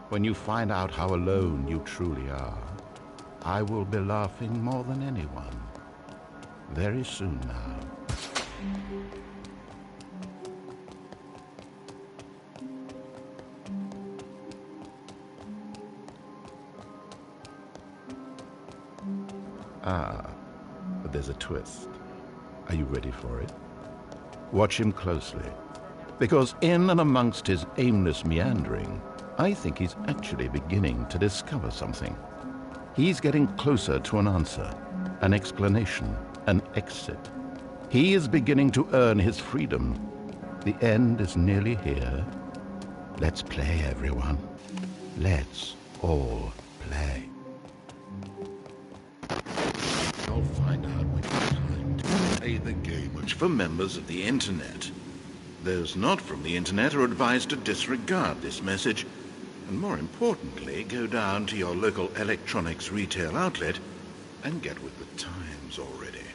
When you find out how alone you truly are, I will be laughing more than anyone. Very soon now. Ah, but there's a twist. Are you ready for it? Watch him closely, because in and amongst his aimless meandering, I think he's actually beginning to discover something. He's getting closer to an answer, an explanation, an exit. He is beginning to earn his freedom. The end is nearly here. Let's play, everyone. Let's all play. I'll find out when it's time to play the game, which for members of the internet. Those not from the internet are advised to disregard this message, and more importantly, go down to your local electronics retail outlet and get with the times already.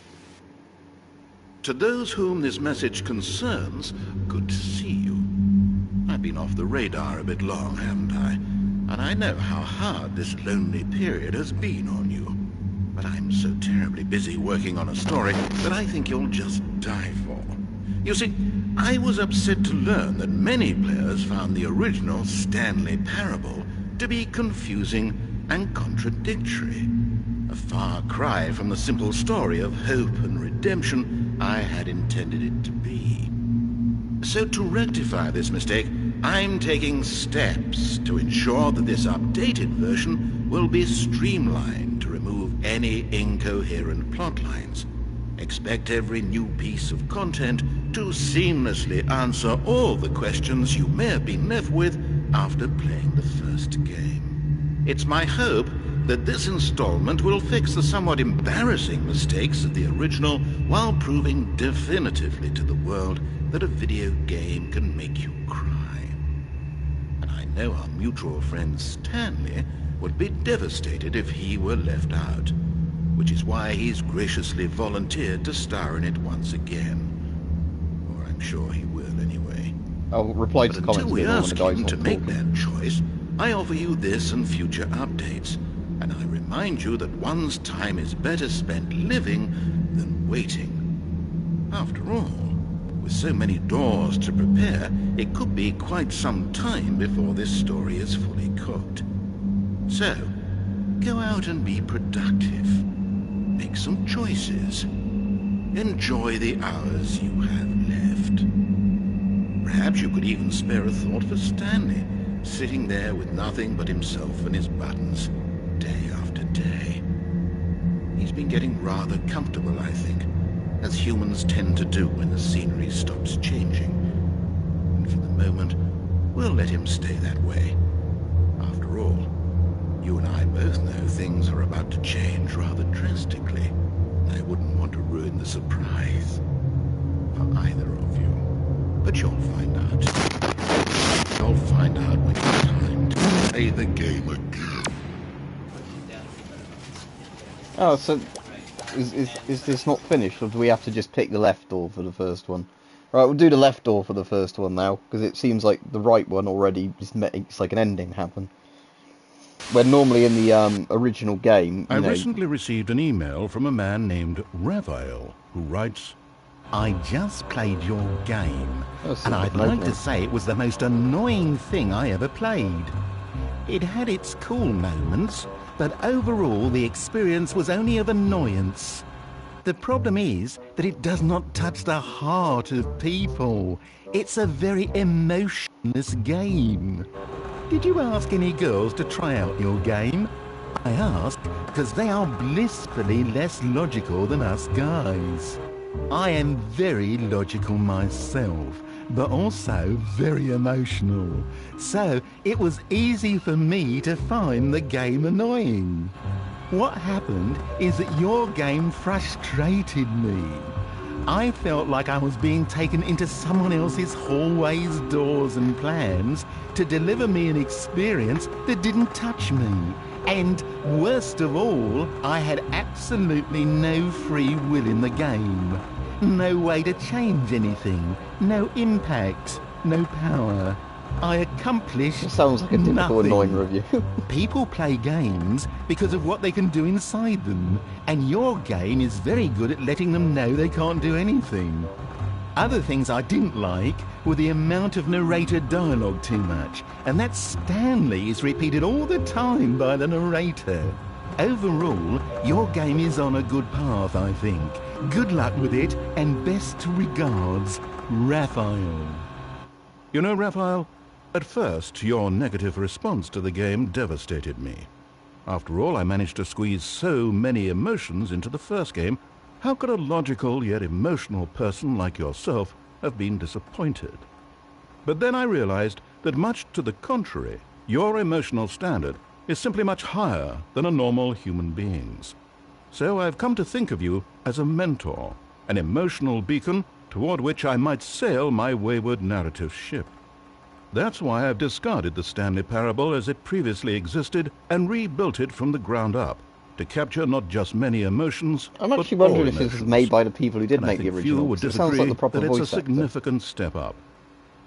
To those whom this message concerns, good to see you. I've been off the radar a bit long, haven't I? And I know how hard this lonely period has been on you. But I'm so terribly busy working on a story that I think you'll just die for. You see, I was upset to learn that many players found the original Stanley parable to be confusing and contradictory. A far cry from the simple story of hope and redemption I had intended it to be. So to rectify this mistake, I'm taking steps to ensure that this updated version will be streamlined to remove any incoherent plot lines. Expect every new piece of content to seamlessly answer all the questions you may have been left with after playing the first game. It's my hope that this installment will fix the somewhat embarrassing mistakes of the original while proving definitively to the world that a video game can make you cry. And I know our mutual friend Stanley would be devastated if he were left out, which is why he's graciously volunteered to star in it once again. Or I'm sure he will anyway. I'll reply to comments. Until we ask him to make that choice, I offer you this and future updates, and I remind you that one's time is better spent living than waiting. After all, with so many doors to prepare, it could be quite some time before this story is fully cooked. So, go out and be productive. Make some choices. Enjoy the hours you have left. Perhaps you could even spare a thought for Stanley, sitting there with nothing but himself and his buttons, day after day. He's been getting rather comfortable, I think, as humans tend to do when the scenery stops changing. And for the moment, we'll let him stay that way. After all, you and I both know things are about to change rather drastically. I wouldn't want to ruin the surprise for either of you. But you'll find out. You'll find out when it's time to play the game again. Oh, so is this not finished, or do we have to just pick the left door for the first one? Right, we'll do the left door for the first one now, because it seems like the right one already just makes like an ending happen. When normally in the original game, I recently received an email from a man named Raphael, who writes, I just played your game, and I'd like to say it was the most annoying thing I ever played. It had its cool moments, but overall the experience was only of annoyance. The problem is that it does not touch the heart of people. It's a very emotionless game. Did you ask any girls to try out your game? I ask because they are blissfully less logical than us guys. I am very logical myself, but also very emotional. So it was easy for me to find the game annoying. What happened is that your game frustrated me. I felt like I was being taken into someone else's hallways, doors and plans to deliver me an experience that didn't touch me. And worst of all, I had absolutely no free will in the game. No way to change anything, no impact, no power. I accomplished It sounds like a typical nothing. annoying review. People play games because of what they can do inside them, and your game is very good at letting them know they can't do anything. Other things I didn't like were the amount of narrator dialogue too much, and that Stanley is repeated all the time by the narrator. Overall, your game is on a good path, I think. Good luck with it, and best regards, Raphael. You know, Raphael, at first your negative response to the game devastated me. After all, I managed to squeeze so many emotions into the first game. How could a logical yet emotional person like yourself have been disappointed? But then I realized that much to the contrary, your emotional standard is simply much higher than a normal human being's. So I've come to think of you as a mentor, an emotional beacon toward which I might sail my wayward narrative ship. That's why I've discarded the Stanley Parable as it previously existed and rebuilt it from the ground up, to capture not just many emotions, I'm but actually wondering all if this was emotions. made by the people who did And I make the think few original. would 'Cause it sounds like disagree the proper that it's a voice actor. significant step up.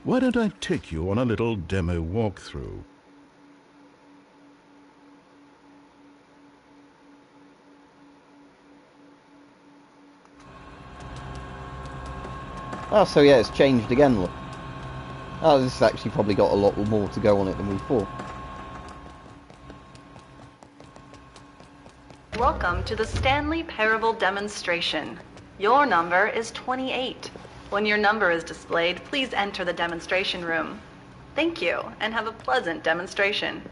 Why don't I take you on a little demo walkthrough? Oh, so yeah, it's changed again, look. Oh, this has actually probably got a lot more to go on it than we thought. Welcome to the Stanley Parable demonstration. Your number is 28. When your number is displayed, please enter the demonstration room. Thank you, and have a pleasant demonstration.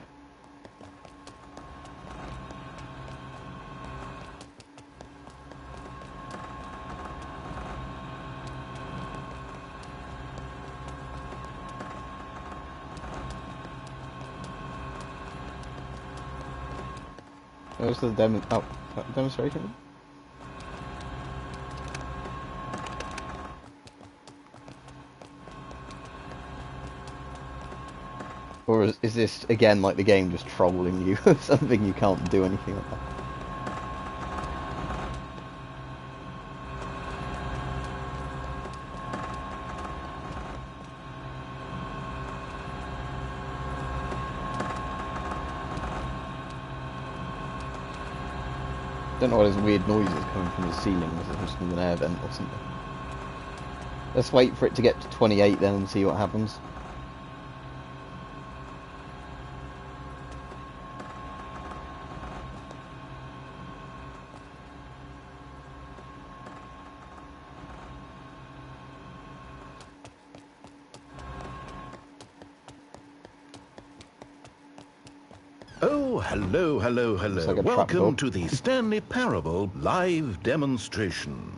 Where's the demonstration? Or is this, again, like the game just trolling you or something? You can't do anything like that. Don't know why there's weird noises coming from the ceiling. Is it just from an air vent or something? Let's wait for it to get to 28 then and see what happens. Oh, hello, hello, hello. like a Welcome trapdoor. to the Stanley Parable live demonstration.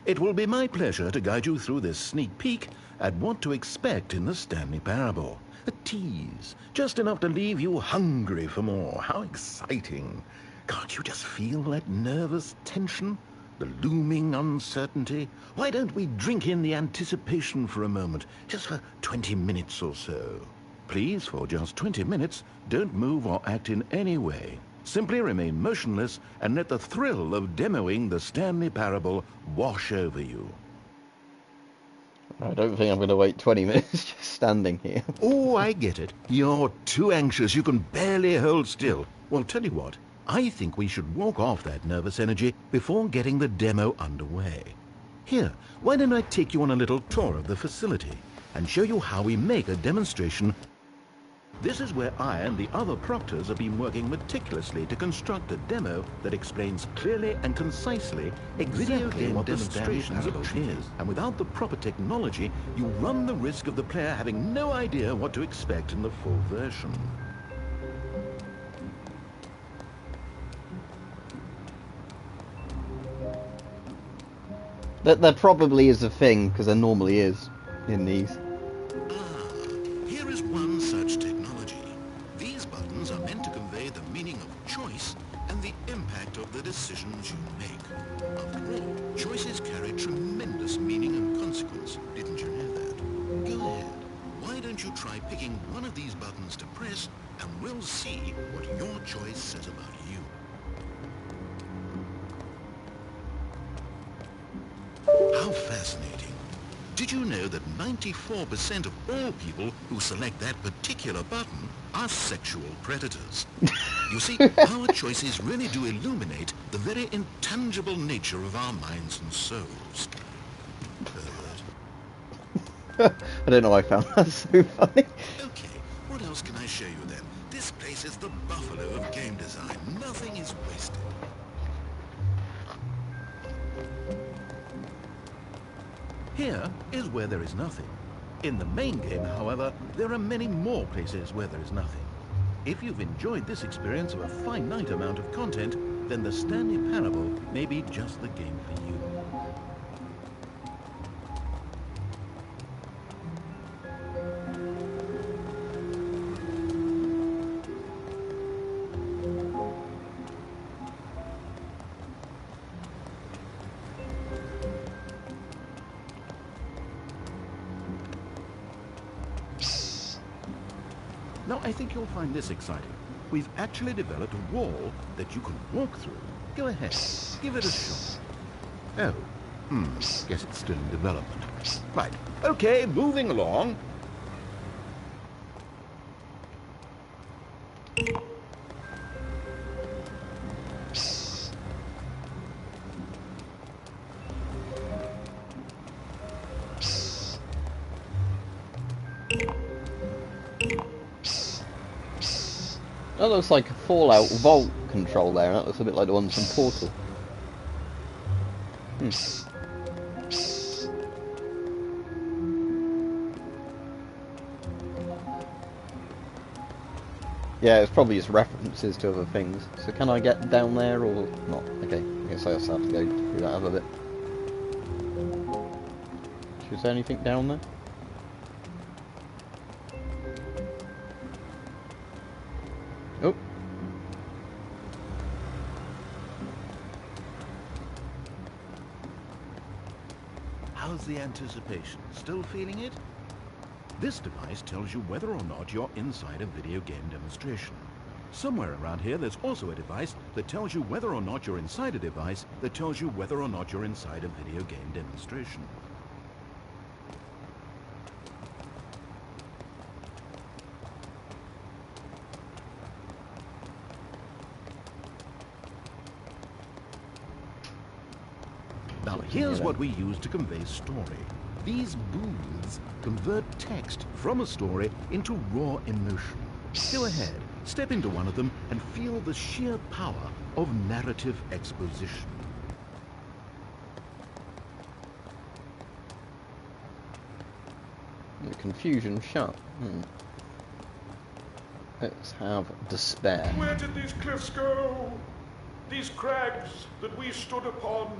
It will be my pleasure to guide you through this sneak peek at what to expect in the Stanley Parable. A tease, just enough to leave you hungry for more. How exciting. Can't you just feel that nervous tension? The looming uncertainty? Why don't we drink in the anticipation for a moment, just for 20 minutes or so? Please, for just 20 minutes, don't move or act in any way. Simply remain motionless and let the thrill of demoing the Stanley Parable wash over you. I don't think I'm going to wait 20 minutes just standing here. Oh, I get it. You're too anxious. You can barely hold still. Well, tell you what. I think we should walk off that nervous energy before getting the demo underway. Here, why don't I take you on a little tour of the facility and show you how we make a demonstration. This is where I and the other proctors have been working meticulously to construct a demo that explains clearly and concisely exactly what demonstrations is. And without the proper technology, you run the risk of the player having no idea what to expect in the full version. There probably is a thing, because there normally is in these. Here is one such technology. These buttons are meant to convey the meaning of choice and the impact of the decisions you make. After all, choices carry tremendous meaning and consequence. Didn't you know that? Go ahead. Why don't you try picking one of these buttons to press, and we'll see what your choice says about you. How fascinating. Did you know that 94% of all people who select that particular button are sexual predators? You see, our choices really do illuminate the very intangible nature of our minds and souls. I don't know why I found that so funny. Okay, what else can I show you then? This place is the buffalo of game design. Nothing is wasted. Here is where there is nothing. In the main game, however, there are many more places where there is nothing. If you've enjoyed this experience of a finite amount of content, then the Stanley Parable may be just the game for you. Now, I think you'll find this exciting. We've actually developed a wall that you can walk through. Go ahead, give it a shot. Oh, guess it's still in development. Right, okay, moving along. That looks like a Fallout Vault control there, and that looks a bit like the ones from Portal. Yeah, it's probably just references to other things. So can I get down there or not? Okay, I guess I also have to go through that other bit. Is there anything down there? Oh. How's the anticipation? Still feeling it? This device tells you whether or not you're inside a video game demonstration. Somewhere around here there's also a device that tells you whether or not you're inside a device that tells you whether or not you're inside a video game demonstration. Now here's what we use to convey story. These booths convert text from a story into raw emotion. Go ahead, step into one of them and feel the sheer power of narrative exposition. The confusion shut. Let's have despair. Where did these cliffs go? These crags that we stood upon,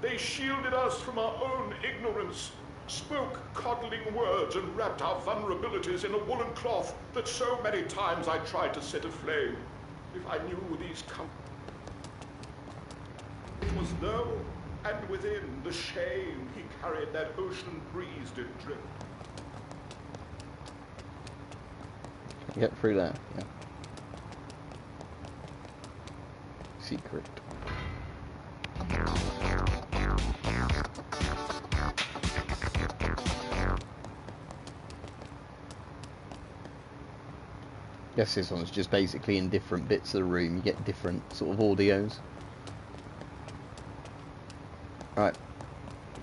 they shielded us from our own ignorance, spoke coddling words and wrapped our vulnerabilities in a woolen cloth that so many times I tried to set aflame. If I knew these it was low, and within the shame he carried that ocean breeze did drip. Get through there, yeah. Secret. Guess this one's just basically in different bits of the room. You get different sort of audios. Right.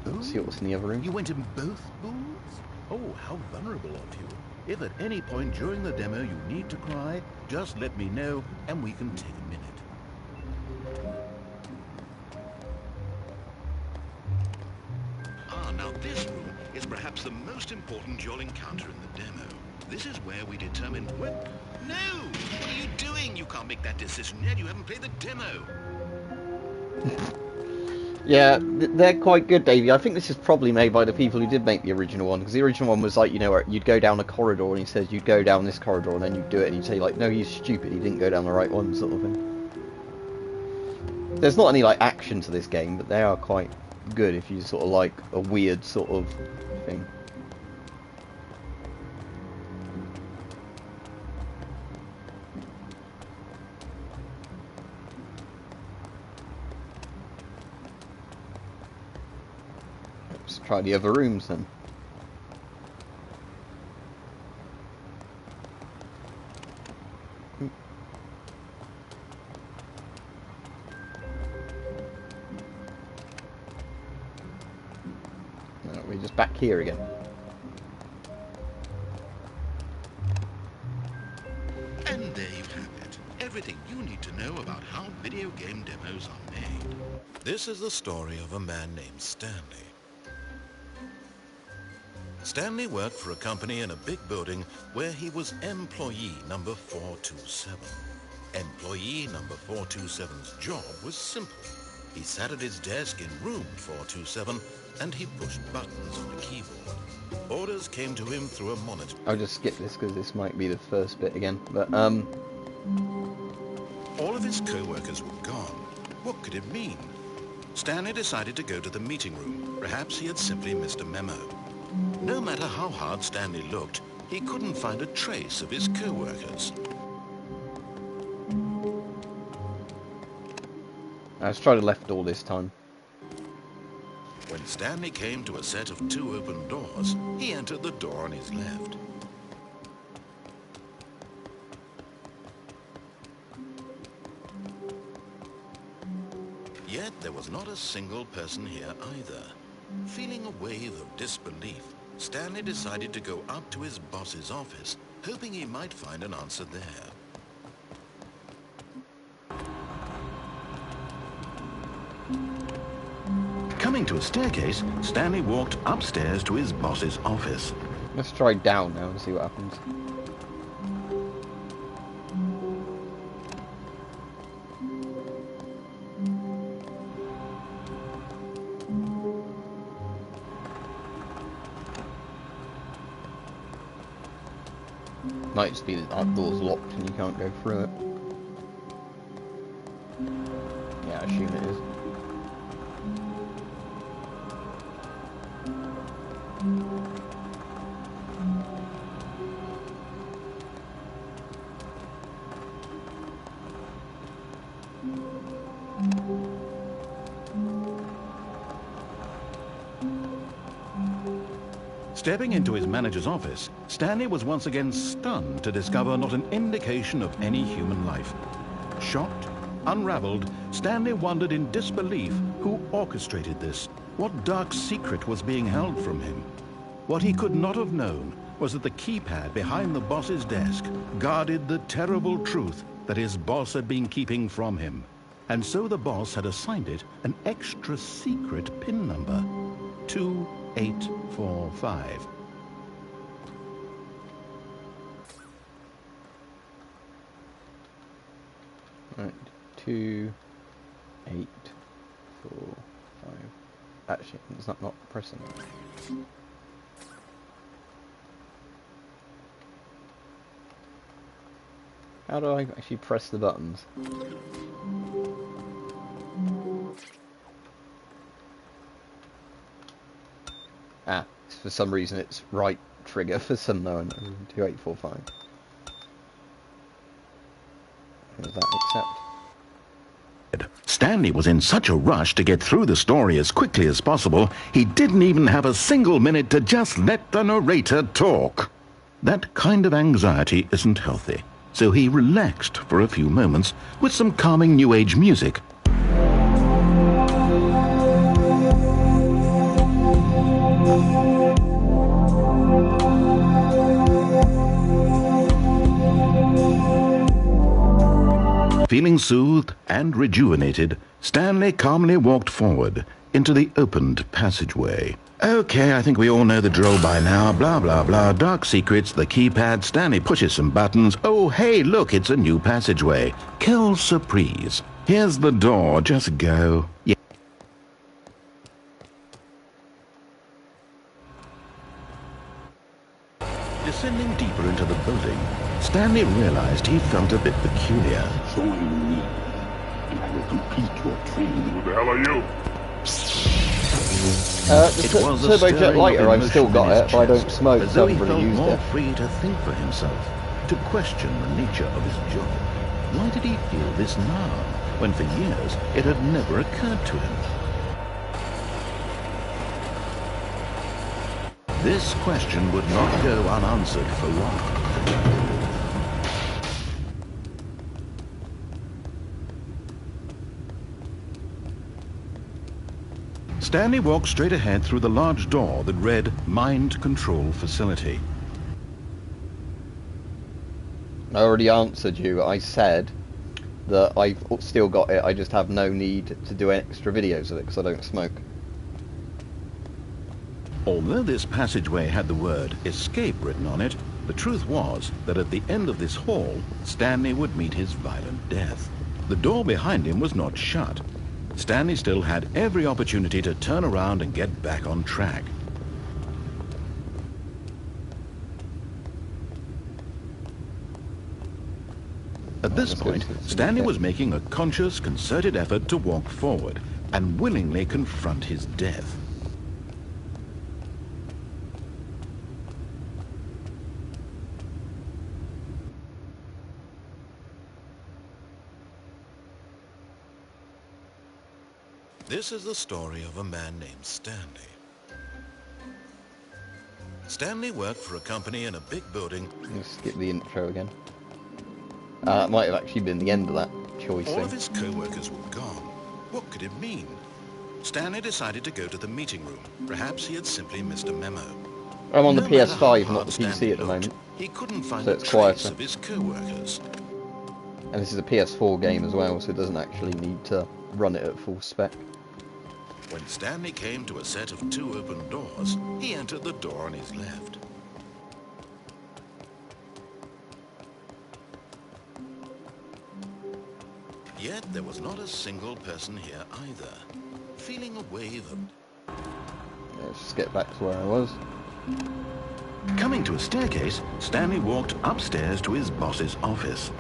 Let's see what's in the other room. You went in both booths? Oh, how vulnerable of you. If at any point during the demo you need to cry, just let me know and we can take a minute. Now this room is perhaps the most important you'll encounter in the demo. This is where we determine what... No! What are you doing? You can't make that decision yet. You haven't played the demo. Yeah, they're quite good, Davey. I think this is probably made by the people who did make the original one, because the original one was like, you know, where you'd go down a corridor and he says you'd go down this corridor and then you'd do it and he'd say like, no, he's stupid, he didn't go down the right one, sort of thing. There's not any like action to this game, but they are quite good if you sort of like a weird sort of thing. Let's try the other rooms then. We're just back here again. And there you have it. Everything you need to know about how video game demos are made. This is the story of a man named Stanley. Stanley worked for a company in a big building where he was employee number 427. Employee number 427's job was simple. He sat at his desk in room 427 and he pushed buttons on a keyboard. Orders came to him through a monitor. I'll just skip this because this might be the first bit again, but All of his co-workers were gone. What could it mean? Stanley decided to go to the meeting room. Perhaps he had simply missed a memo. No matter how hard Stanley looked, he couldn't find a trace of his co-workers. let's try the left door this time. When Stanley came to a set of 2 open doors, he entered the door on his left. Yet there was not a single person here either. Feeling a wave of disbelief, Stanley decided to go up to his boss's office, hoping he might find an answer there. Coming to a staircase, Stanley walked upstairs to his boss's office. Let's try down now and see what happens. Might just be that our door's locked and you can't go through it. Yeah, I assume it is. Stepping into his manager's office, Stanley was once again stunned to discover not an indication of any human life. Shocked, unraveled, Stanley wondered in disbelief who orchestrated this. What dark secret was being held from him? What he could not have known was that the keypad behind the boss's desk guarded the terrible truth that his boss had been keeping from him. And so the boss had assigned it an extra secret PIN number, 2845. Right, 2, 8, 4, 5. Actually, it's not pressing it. How do I actually press the buttons? Ah, for some reason it's right trigger for some no. 2845. Does that accept? Stanley was in such a rush to get through the story as quickly as possible, he didn't even have a single minute to just let the narrator talk. That kind of anxiety isn't healthy, so he relaxed for a few moments with some calming New Age music. Feeling soothed and rejuvenated, Stanley calmly walked forward into the opened passageway. Okay, I think we all know the drill by now. Blah, blah, blah. Dark secrets, the keypad. Stanley pushes some buttons. Oh, hey, look, it's a new passageway. Quelle surprise. Here's the door. Just go. Yeah. Descending deeper into the building, Stanley realized he felt a bit peculiar. Join me, and I will complete your training. Who the hell are you? The turbojet lighter, I've still got it, but I don't smoke, as so though I he haven't felt really used more it. free to think for himself, to question the nature of his job. Why did he feel this now, when for years it had never occurred to him? This question would not go unanswered for long. Stanley walked straight ahead through the large door that read Mind Control Facility. I already answered you. I said that I've still got it, I just have no need to do extra videos of it because I don't smoke. Although this passageway had the word escape written on it, the truth was that at the end of this hall, Stanley would meet his violent death. The door behind him was not shut. Stanley still had every opportunity to turn around and get back on track. At this point, Stanley was making a conscious, concerted effort to walk forward and willingly confront his death. This is the story of a man named Stanley. Stanley worked for a company in a big building. Let's skip the intro again. It might have actually been the end of that choice. All of his co-workers were gone. What could it mean? Stanley decided to go to the meeting room. Perhaps he had simply missed a memo. I'm on the No matter PS5, how not the hard PC at the Stanley moment. looked, he couldn't find So a it's trace quieter. of his co-workers. And this is a PS4 game as well, so it doesn't actually need to run it at full spec. When Stanley came to a set of two open doors, he entered the door on his left. Yet there was not a single person here either. Feeling a wave of... Let's just get back to where I was. Coming to a staircase, Stanley walked upstairs to his boss's office.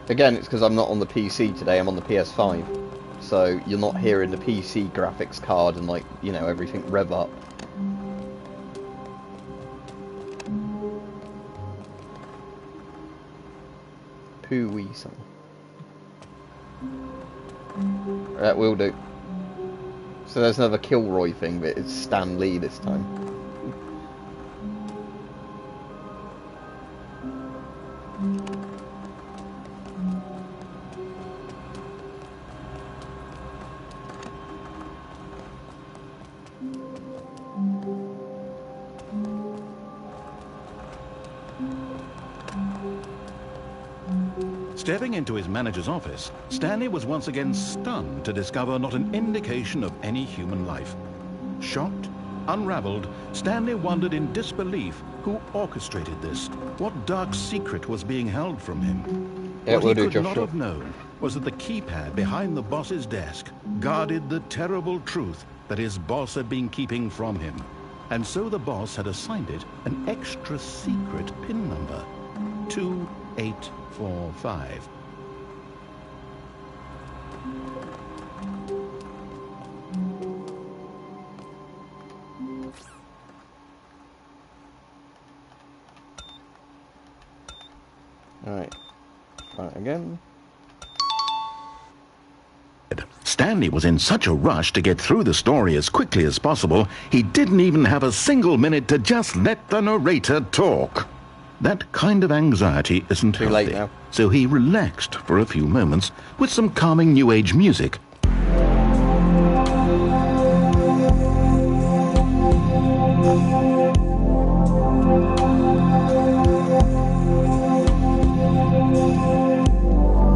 Again, it's because I'm not on the PC today, I'm on the PS5. So you're not hearing the PC graphics card and, like, you know, everything rev up. Poo-wee son. That will do. So there's another Kilroy thing, but it's Stan Lee this time. Stepping into his manager's office, Stanley was once again stunned to discover not an indication of any human life. Shocked, unraveled, Stanley wondered in disbelief who orchestrated this, what dark secret was being held from him. Yeah, What we'll he do, could Josh. not Sure. have known was that the keypad behind the boss's desk guarded the terrible truth that his boss had been keeping from him. And so the boss had assigned it an extra secret PIN number, 2845. Alright. Try it again. Stanley was in such a rush to get through the story as quickly as possible, he didn't even have a single minute to just let the narrator talk. That kind of anxiety isn't Too late healthy, now. so he relaxed for a few moments with some calming New Age music.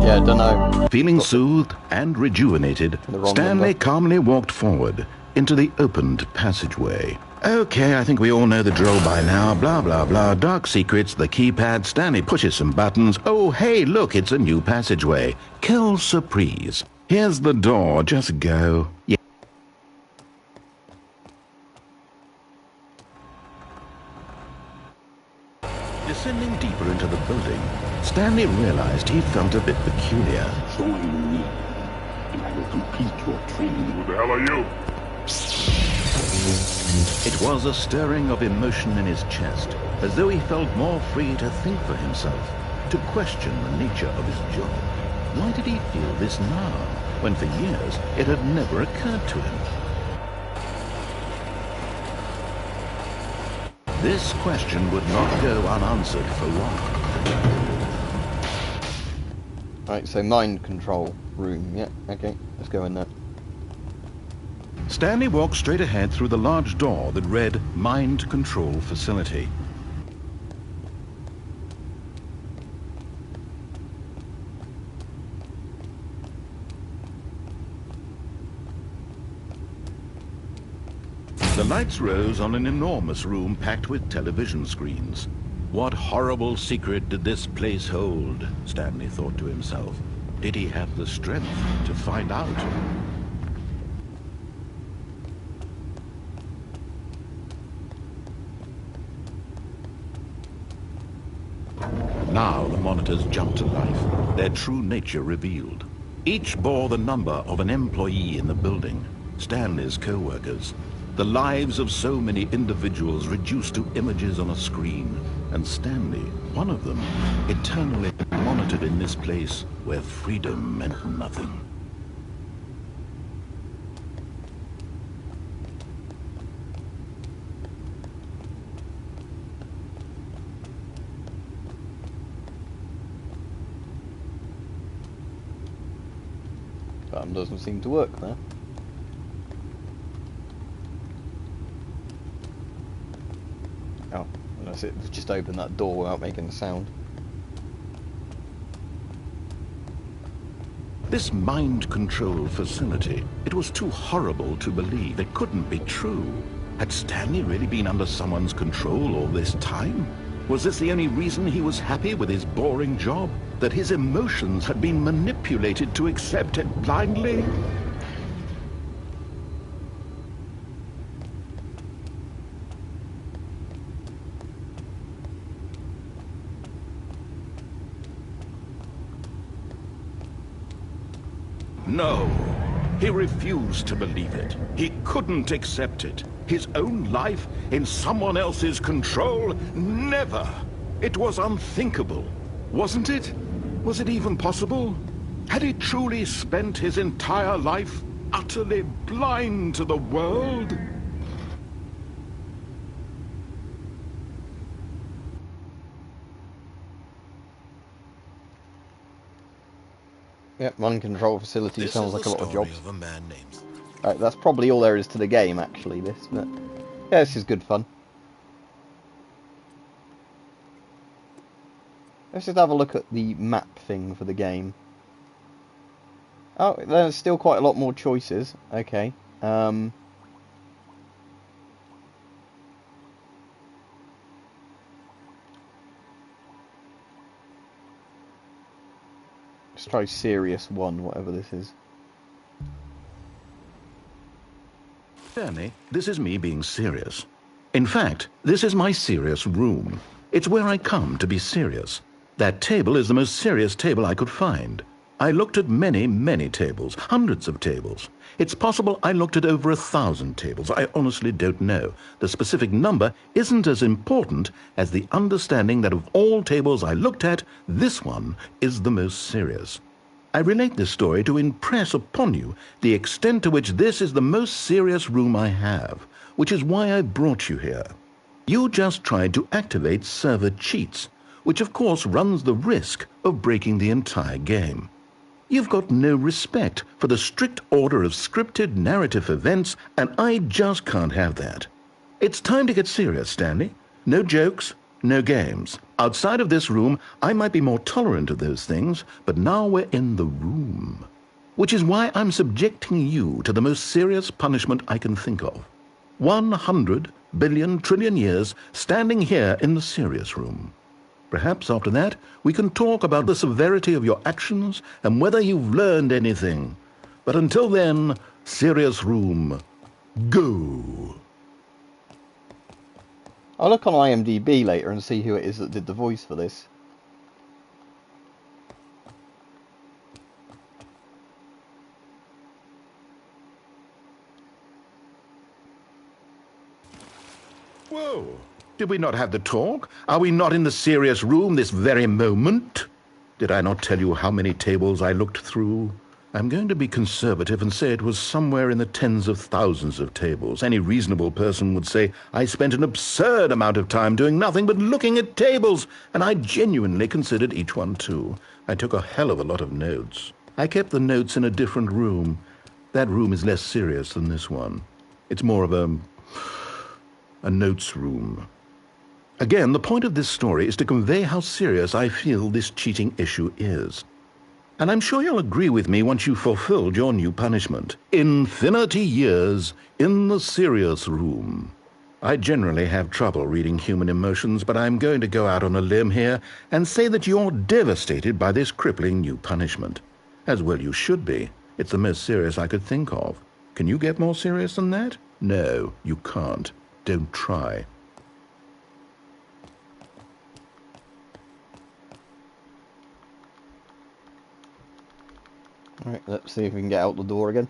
Yeah, dunno. Feeling soothed and rejuvenated, Stanley number. calmly walked forward into the opened passageway. Okay, I think we all know the drill by now. Blah, blah, blah. Dark secrets, the keypad. Stanley pushes some buttons. Oh, hey, look, it's a new passageway. Quelle surprise. Here's the door. Just go. Yeah. Descending deeper into the building, Stanley realized he felt a bit peculiar. Join me, and I will complete your training. Who the hell are you? It was a stirring of emotion in his chest, as though he felt more free to think for himself, to question the nature of his job. Why did he feel this now, when for years it had never occurred to him? This question would not go unanswered for long. Right, so mind control room. Yeah, okay, let's go in there. Stanley walked straight ahead through the large door that read Mind Control Facility. The lights rose on an enormous room packed with television screens. What horrible secret did this place hold? Stanley thought to himself. Did he have the strength to find out? Now the monitors jumped to life, their true nature revealed. Each bore the number of an employee in the building, Stanley's co-workers. The lives of so many individuals reduced to images on a screen, and Stanley, one of them, eternally monitored in this place where freedom meant nothing. Button doesn't seem to work there. Oh, unless it just opened that door without making a sound. This mind control facility, it was too horrible to believe. It couldn't be true. Had Stanley really been under someone's control all this time? Was this the only reason he was happy with his boring job? That his emotions had been manipulated to accept it blindly? No, he refused to believe it. He couldn't accept it. His own life in someone else's control? Never! It was unthinkable, wasn't it? Was it even possible? Had he truly spent his entire life utterly blind to the world? Yep, mind control facility This sounds is like a the lot of story jobs. of a man named... Right, that's probably all there is to the game, actually, this, but yeah, this is good fun. Let's just have a look at the map thing for the game. Oh, there's still quite a lot more choices. Okay. Let's try Serious 1, whatever this is. Stanley, this is me being serious. In fact, this is my serious room. It's where I come to be serious. That table is the most serious table I could find. I looked at many, many tables, hundreds of tables. It's possible I looked at over 1,000 tables. I honestly don't know. The specific number isn't as important as the understanding that of all tables I looked at, this one is the most serious. I relate this story to impress upon you the extent to which this is the most serious room I have, which is why I brought you here. You just tried to activate server cheats, which of course runs the risk of breaking the entire game. You've got no respect for the strict order of scripted narrative events, and I just can't have that. It's time to get serious, Stanley. No jokes, no games. Outside of this room, I might be more tolerant of those things, but now we're in the room. Which is why I'm subjecting you to the most serious punishment I can think of. 100 billion trillion years standing here in the serious room. Perhaps after that, we can talk about the severity of your actions and whether you've learned anything. But until then, serious room, go. I'll look on IMDb later and see who it is that did the voice for this. Whoa. Did we not have the talk? Are we not in the serious room this very moment? Did I not tell you how many tables I looked through? I'm going to be conservative and say it was somewhere in the tens of thousands of tables. Any reasonable person would say I spent an absurd amount of time doing nothing but looking at tables, and I genuinely considered each one too. I took a hell of a lot of notes. I kept the notes in a different room. That room is less serious than this one. It's more of a notes room. Again, the point of this story is to convey how serious I feel this cheating issue is. And I'm sure you'll agree with me once you've fulfilled your new punishment. Infinity years in the serious room. I generally have trouble reading human emotions, but I'm going to go out on a limb here and say that you're devastated by this crippling new punishment. As well you should be. It's the most serious I could think of. Can you get more serious than that? No, you can't. Don't try. Alright, let's see if we can get out the door again.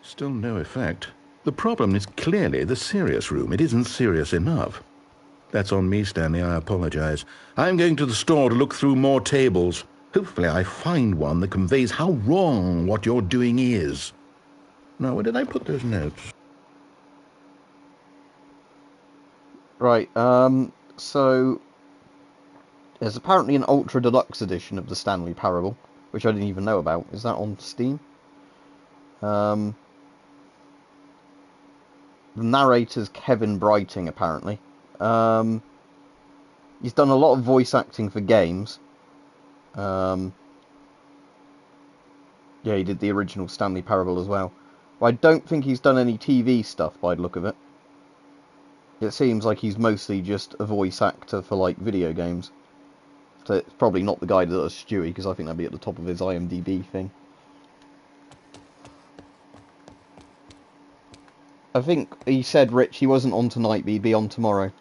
Still no effect. The problem is clearly the serious room. It isn't serious enough. That's on me, Stanley. I apologize. I'm going to the store to look through more tables. Hopefully I find one that conveys how wrong what you're doing is. Now, where did I put those notes? Right, so there's apparently an ultra deluxe edition of the Stanley Parable, which I didn't even know about. Is that on Steam? The narrator's Kevin Brighting, apparently. He's done a lot of voice acting for games. Yeah, he did the original Stanley Parable as well. But I don't think he's done any TV stuff by the look of it. It seems like he's mostly just a voice actor for, like, video games. So it's probably not the guy that does Stewie, because I think that'd be at the top of his IMDb thing. I think he said, Rich, he wasn't on tonight, but he'd be on tomorrow.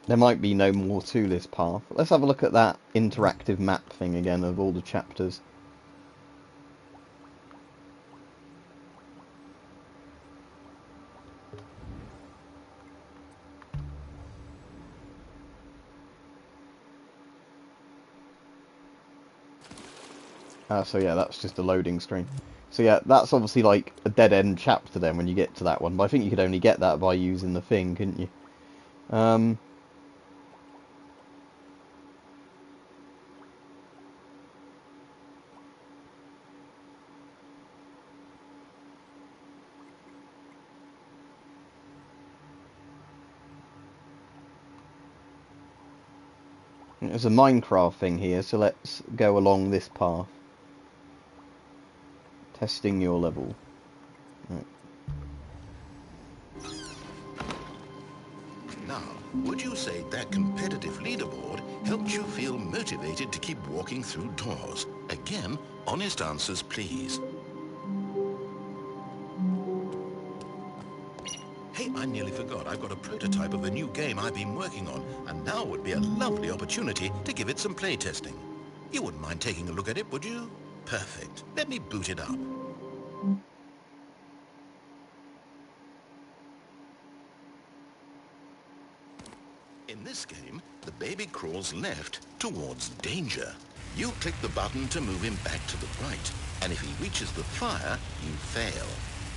There might be no more to this path. Let's have a look at that interactive map thing again of all the chapters. So yeah, that's just a loading screen. So yeah, that's obviously like a dead-end chapter then when you get to that one. But I think you could only get that by using the thing, couldn't you? There's a Minecraft thing here, so let's go along this path. Testing your level. Right. Now, would you say that competitive leaderboard helped you feel motivated to keep walking through doors? Again, honest answers, please. Hey, I nearly forgot. I've got a prototype of a new game I've been working on, and now would be a lovely opportunity to give it some playtesting. You wouldn't mind taking a look at it, would you? Perfect. Let me boot it up. In this game, the baby crawls left towards danger. You click the button to move him back to the right, and if he reaches the fire, you fail.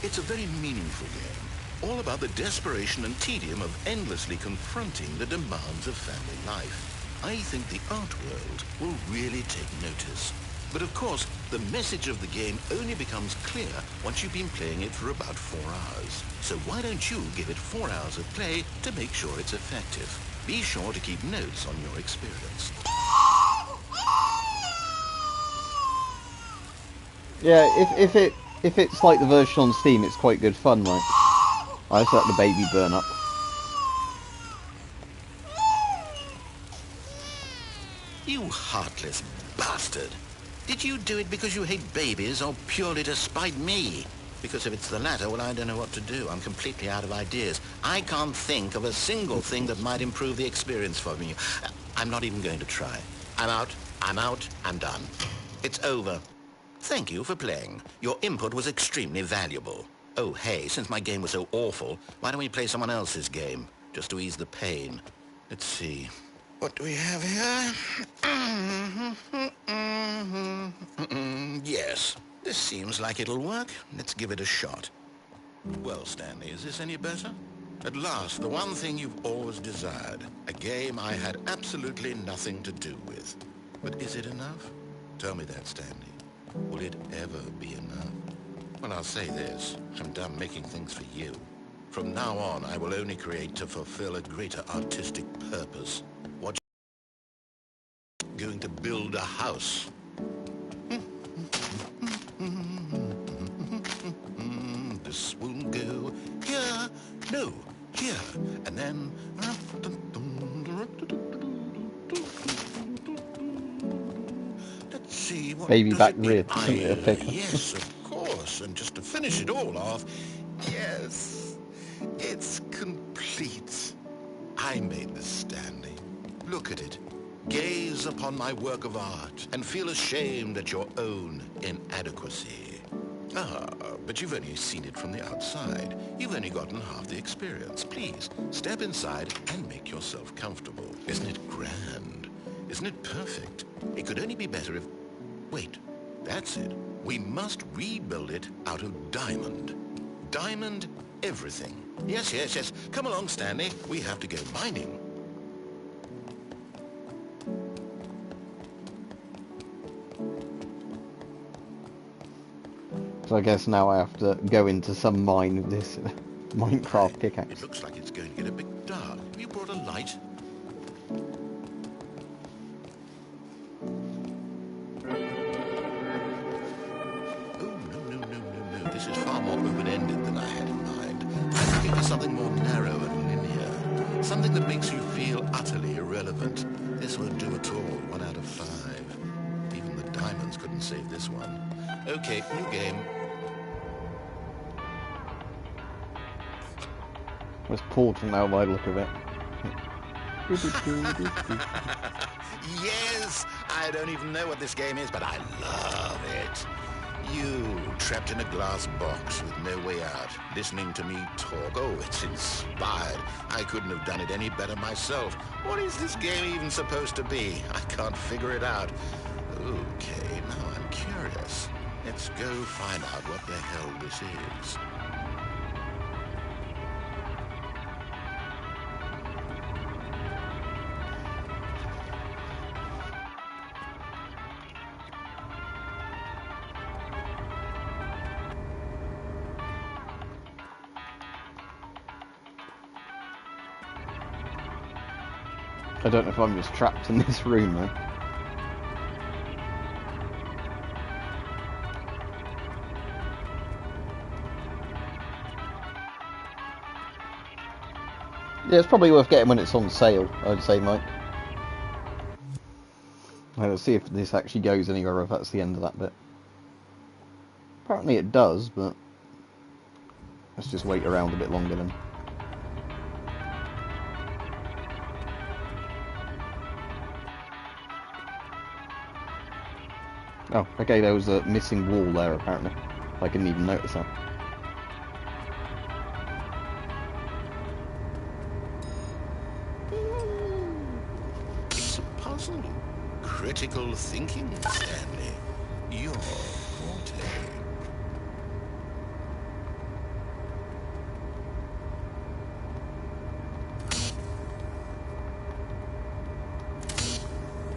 It's a very meaningful game, all about the desperation and tedium of endlessly confronting the demands of family life. I think the art world will really take notice. But of course, the message of the game only becomes clear once you've been playing it for about 4 hours. So why don't you give it 4 hours of play to make sure it's effective? Be sure to keep notes on your experience. Yeah, if it's like the version on Steam, it's quite good fun, right? I just let the baby burn up. You heartless bastard. Did you do it because you hate babies or purely to spite me? Because if it's the latter, well, I don't know what to do. I'm completely out of ideas. I can't think of a single thing that might improve the experience for me. I'm not even going to try. I'm out, I'm done. It's over. Thank you for playing. Your input was extremely valuable. Oh, hey, since my game was so awful, why don't we play someone else's game? Just to ease the pain. Let's see. What do we have here? Yes, this seems like it'll work. Let's give it a shot. Well, Stanley, is this any better? At last, the one thing you've always desired. A game I had absolutely nothing to do with. But is it enough? Tell me that, Stanley. Will it ever be enough? Well, I'll say this. I'm done making things for you. From now on, I will only create to fulfill a greater artistic purpose. What going to build a house? This will go here, no, here, and then let's see what Baby back rib. Yes, of course, and just to finish it all off, yes, it's complete. I made this, Stanley. Look at it. Gaze upon my work of art and feel ashamed at your own inadequacy. Ah, but you've only seen it from the outside. You've only gotten half the experience. Please, step inside and make yourself comfortable. Isn't it grand? Isn't it perfect? It could only be better if... Wait, that's it. We must rebuild it out of diamond. Diamond everything. Yes, yes, yes. Come along, Stanley. We have to go mining. So I guess now I have to go into some mine with this Minecraft pickaxe. It looks like it's going to get a bit dark. Have you brought a light? Oh, no. This is far more open-ended than I had in mind. I'm looking for something more narrow and linear. Something that makes you feel utterly irrelevant. This won't do at all. 1 out of 5. Even the diamonds couldn't save this one. Okay, new game. It's Portal now by the look of it. Yes! I don't even know what this game is, but I love it. You, trapped in a glass box with no way out, listening to me talk. Oh, it's inspired. I couldn't have done it any better myself. What is this game even supposed to be? I can't figure it out. Okay, now I'm curious. Let's go find out what the hell this is. I don't know if I'm just trapped in this room though. Yeah, it's probably worth getting when it's on sale, I'd say, Mike. Let's see if this actually goes anywhere, or if that's the end of that bit. Apparently it does, but let's just wait around a bit longer then. Oh, okay, there was a missing wall there, apparently. I didn't even notice that. It's a puzzle. Critical thinking, Stanley. Your forte.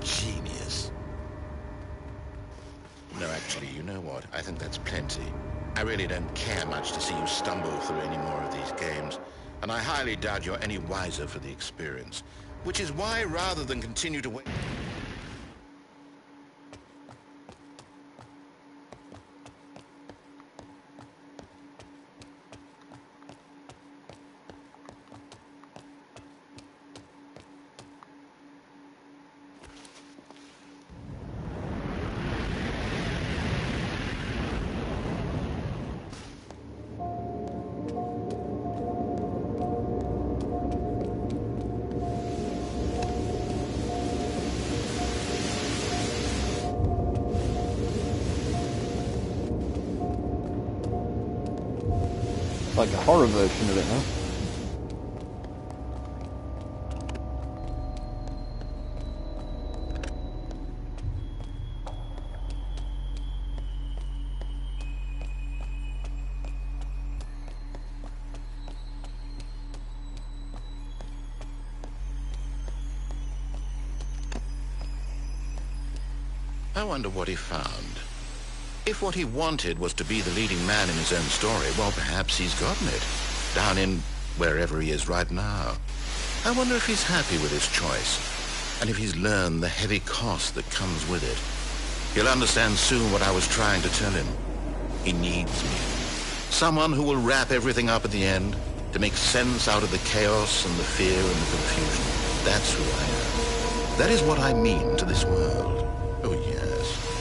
Genius. No, actually, you know what? I think that's plenty. I really don't care much to see you stumble through any more of these games, and I highly doubt you're any wiser for the experience, which is why, rather than continue to wait... Like a horror version of it now. I wonder what he found. If what he wanted was to be the leading man in his own story, well, perhaps he's gotten it. Down in wherever he is right now. I wonder if he's happy with his choice, and if he's learned the heavy cost that comes with it. He'll understand soon what I was trying to tell him. He needs me. Someone who will wrap everything up at the end, to make sense out of the chaos and the fear and the confusion. That's who I am. That is what I mean to this world. Oh, yes.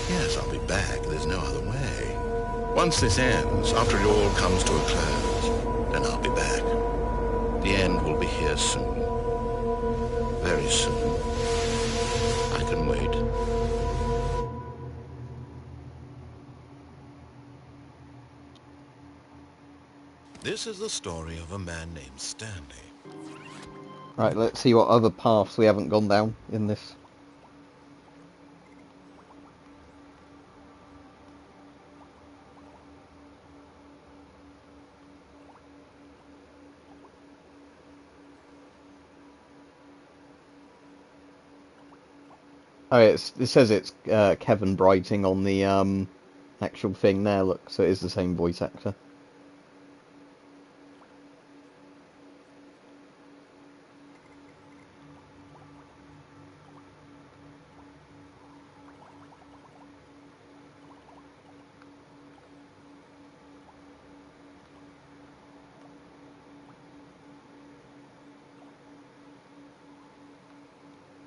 Yes, I'll be back. There's no other way. Once this ends, after it all comes to a close, then I'll be back. The end will be here soon. Very soon. I can wait. This is the story of a man named Stanley. Right, let's see what other paths we haven't gone down in this. Oh, it says it's Kevin Brighting on the actual thing there, look, so it is the same voice actor.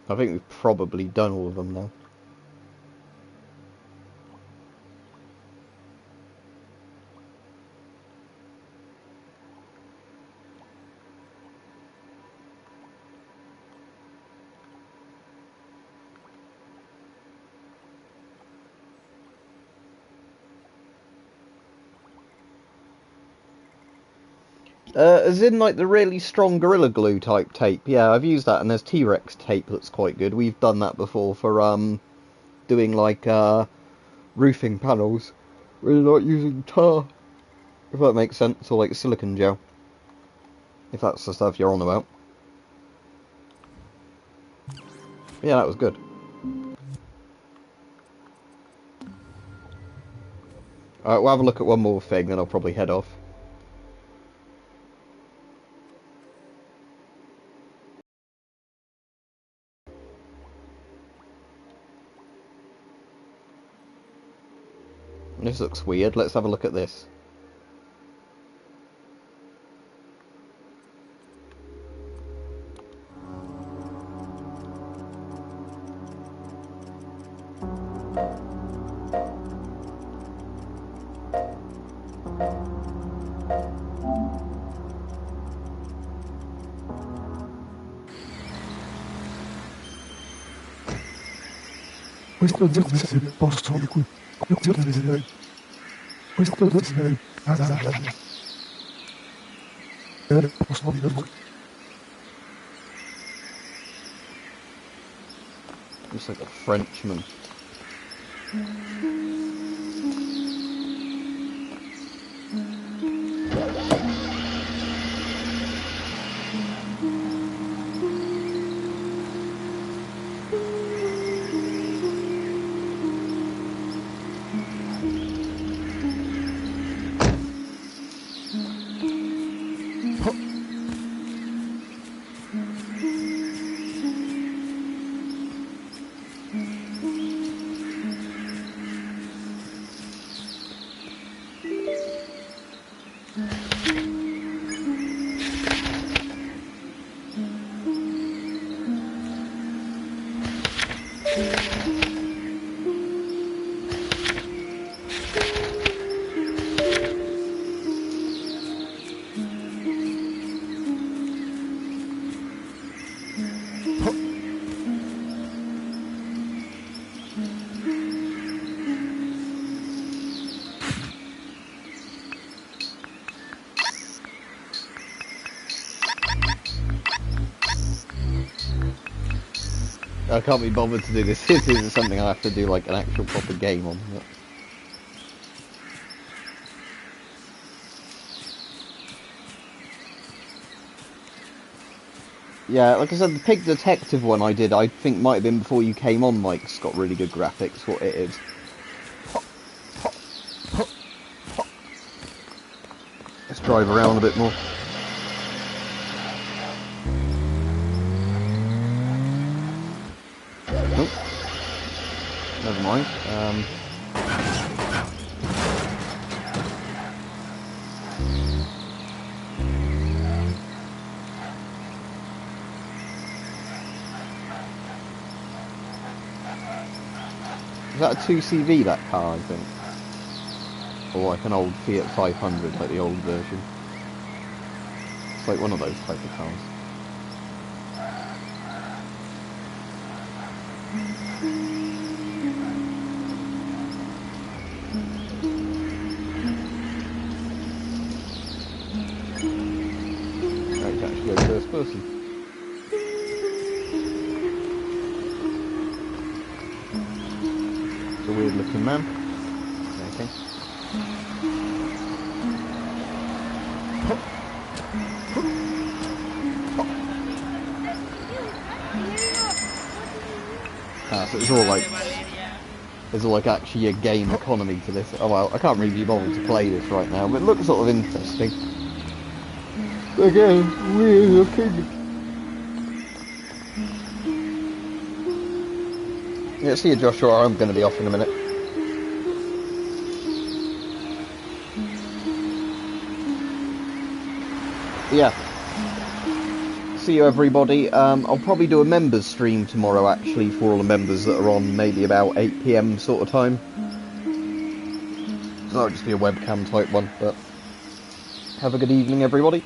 I think we've probably done all of them now. As in, like, the really strong Gorilla Glue type tape. Yeah, I've used that, and there's T-Rex tape that's quite good. We've done that before for, doing like roofing panels, really not using tar, if that makes sense, or like silicone gel, if that's the stuff you're on about. Yeah, that was good. Alright, we'll have a look at one more thing, then I'll probably head off. This looks weird. Let's have a look at this. Questo deve essere il posto di cui io desidererei. Questo deve essere il posto di cui. Looks like a Frenchman. I can't be bothered to do this. This is something I have to do like an actual proper game on. But... yeah, like I said, the Pig Detective one I did, I think might have been before you came on, Mike. It's got really good graphics, what it is. Let's drive around a bit more. Never mind. Is that a 2CV, that car, I think? Or like an old Fiat 500, like the old version? It's like one of those type of cars. First person. It's a weird looking man. Okay. Ah, so it's all like there's all like actually a game economy to this. Oh well, I can't really be bothered to play this right now, but it looks sort of interesting. Again, weird looking. Yeah, see you, Joshua. I'm going to be off in a minute. Yeah. See you, everybody. I'll probably do a members stream tomorrow, actually, for all the members that are on, maybe about 8 PM sort of time. So that'll just be a webcam type one, but have a good evening, everybody.